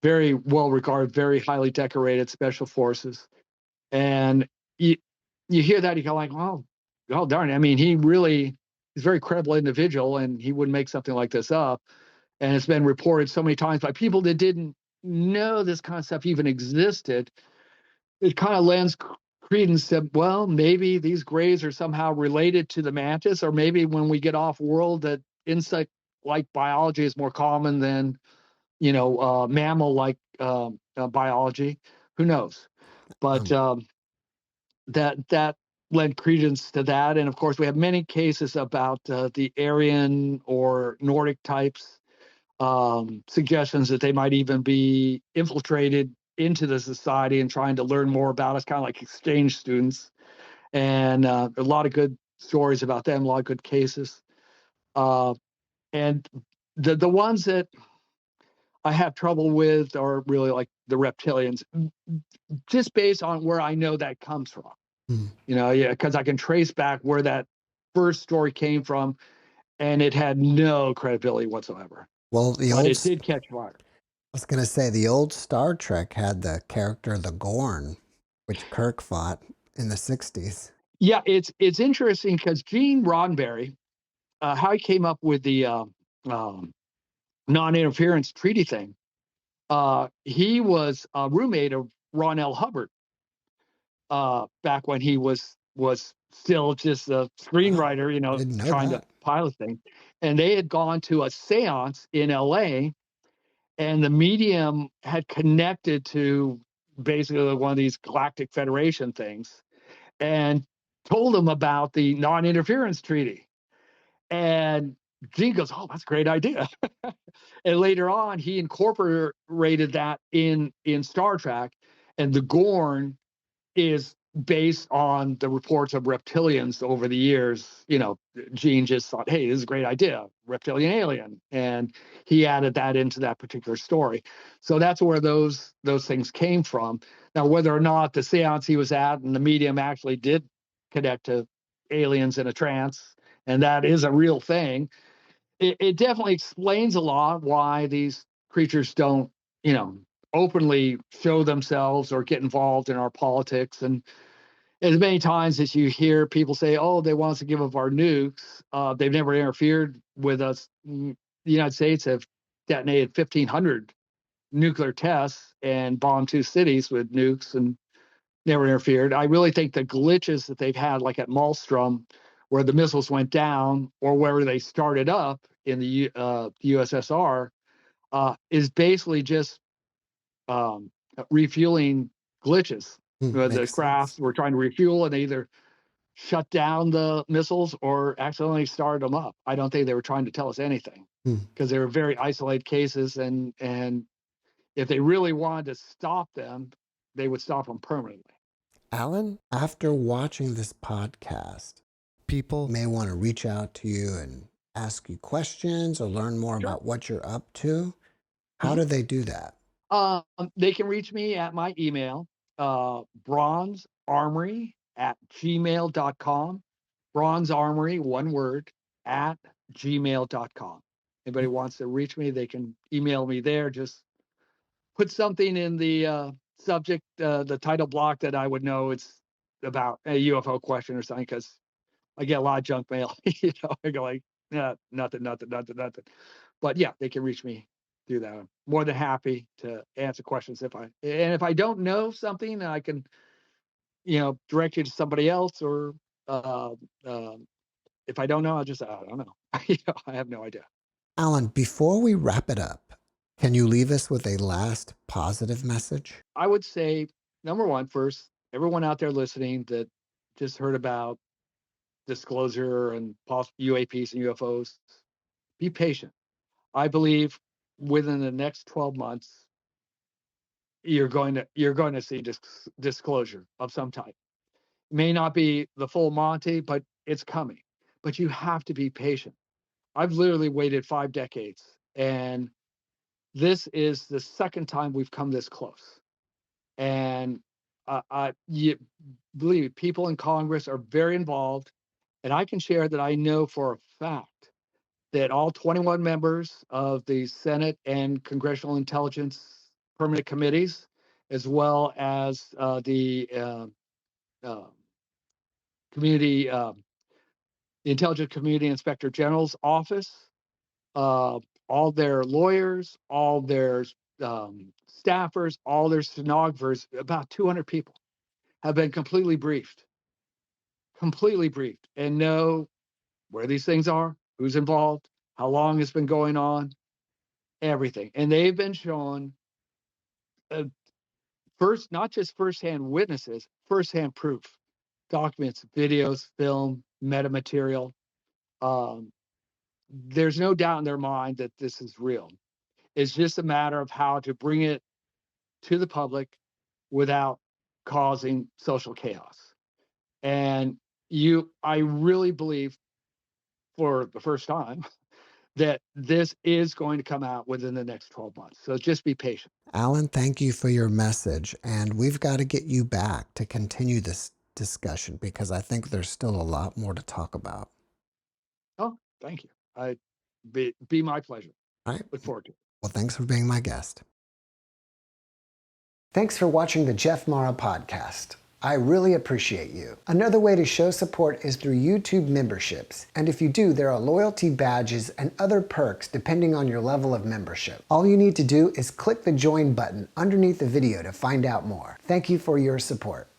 S3: very well regarded, very highly decorated special forces. And you hear that, you go like, well, oh darn. I mean, he's a very credible individual, and he wouldn't make something like this up. And it's been reported so many times by people that didn't know this kind of stuff even existed. It kind of lends credence to, well, maybe these grays are somehow related to the mantis, or maybe when we get off world, that insect like biology is more common than mammal like biology. Who knows? But that lent credence to that. And of course, we have many cases about the Aryan or Nordic types, suggestions that they might even be infiltrated into the society and trying to learn more about us, kind of like exchange students. And a lot of good stories about them, a lot of good cases. And the ones that I have trouble with are really like the reptilians, just based on where I know that comes from. Because I can trace back where that first story came from, and it had no credibility whatsoever.
S2: Well,
S3: it did catch fire.
S2: I was going to say the old Star Trek had the character the Gorn, which Kirk fought in the 60s.
S3: Yeah, it's interesting because Gene Roddenberry, how he came up with the non-interference treaty thing, he was a roommate of Ron L. Hubbard back when he was still just a screenwriter, trying to pilot things. And they had gone to a seance in LA, and the medium had connected to basically one of these Galactic Federation things and told him about the non-interference treaty. And Gene goes, oh, that's a great idea. And later on, he incorporated that in Star Trek, and the Gorn is based on the reports of reptilians over the years. Gene just thought, hey, this is a great idea, reptilian alien. And he added that into that particular story. So that's where those things came from. Now, whether or not the seance he was at and the medium actually did connect to aliens in a trance, and that is a real thing, it definitely explains a lot why these creatures don't, openly show themselves or get involved in our politics. And as many times as you hear people say, oh, they want us to give up our nukes, they've never interfered with us. The United States have detonated 1,500 nuclear tests and bombed 2 cities with nukes and never interfered. I really think the glitches that they've had, like at Malmstrom, where the missiles went down, or where they started up in the USSR, is basically just refueling glitches. The crafts were trying to refuel, and they either shut down the missiles or accidentally started them up. I don't think they were trying to tell us anything, because they were very isolated cases, and if they really wanted to stop them, they would stop them permanently.
S2: Allan, after watching this podcast, people may want to reach out to you and ask you questions or learn more about what you're up to. How do they do that?
S3: They can reach me at my email, bronzearmory@gmail.com. Bronzearmory, one word, @gmail.com. Anybody wants to reach me, they can email me there. Just put something in the subject, the title block, that I would know it's about a UFO question or something, because I get a lot of junk mail. I go like, yeah, nothing. But yeah, they can reach me through that. I'm more than happy to answer questions if I don't know something, I can direct you to somebody else, or if I don't know, I don't know. I have no idea.
S2: Allan, before we wrap it up, can you leave us with a last positive message?
S3: I would say, number one, first, everyone out there listening that just heard about disclosure and possible UAPs and UFOs, be patient. I believe within the next 12 months, you're going to see disclosure of some type. It may not be the full Monty, but it's coming. But you have to be patient. I've literally waited 5 decades, and this is the second time we've come this close. And you believe me, people in Congress are very involved, and I can share that I know for a fact that all 21 members of the Senate and Congressional Intelligence Permanent Committees, as well as the community, the Intelligence Community Inspector General's office, all their lawyers, all their staffers, all their stenographers, about 200 people have been completely briefed, and know where these things are, who's involved, how long it's been going on, everything. And they've been shown not just firsthand witnesses, firsthand proof, documents, videos, film, metamaterial. There's no doubt in their mind that this is real. It's just a matter of how to bring it to the public without causing social chaos. And I really believe, for the first time, that this is going to come out within the next 12 months. So just be patient.
S2: Allan, thank you for your message. And we've got to get you back to continue this discussion, because I think there's still a lot more to talk about.
S3: Oh, thank you. Be my pleasure.
S2: All right.
S3: Look forward to it.
S2: Well, thanks for being my guest. Thanks for watching the JeffMara podcast. I really appreciate you. Another way to show support is through YouTube memberships. And if you do, there are loyalty badges and other perks depending on your level of membership. All you need to do is click the join button underneath the video to find out more. Thank you for your support.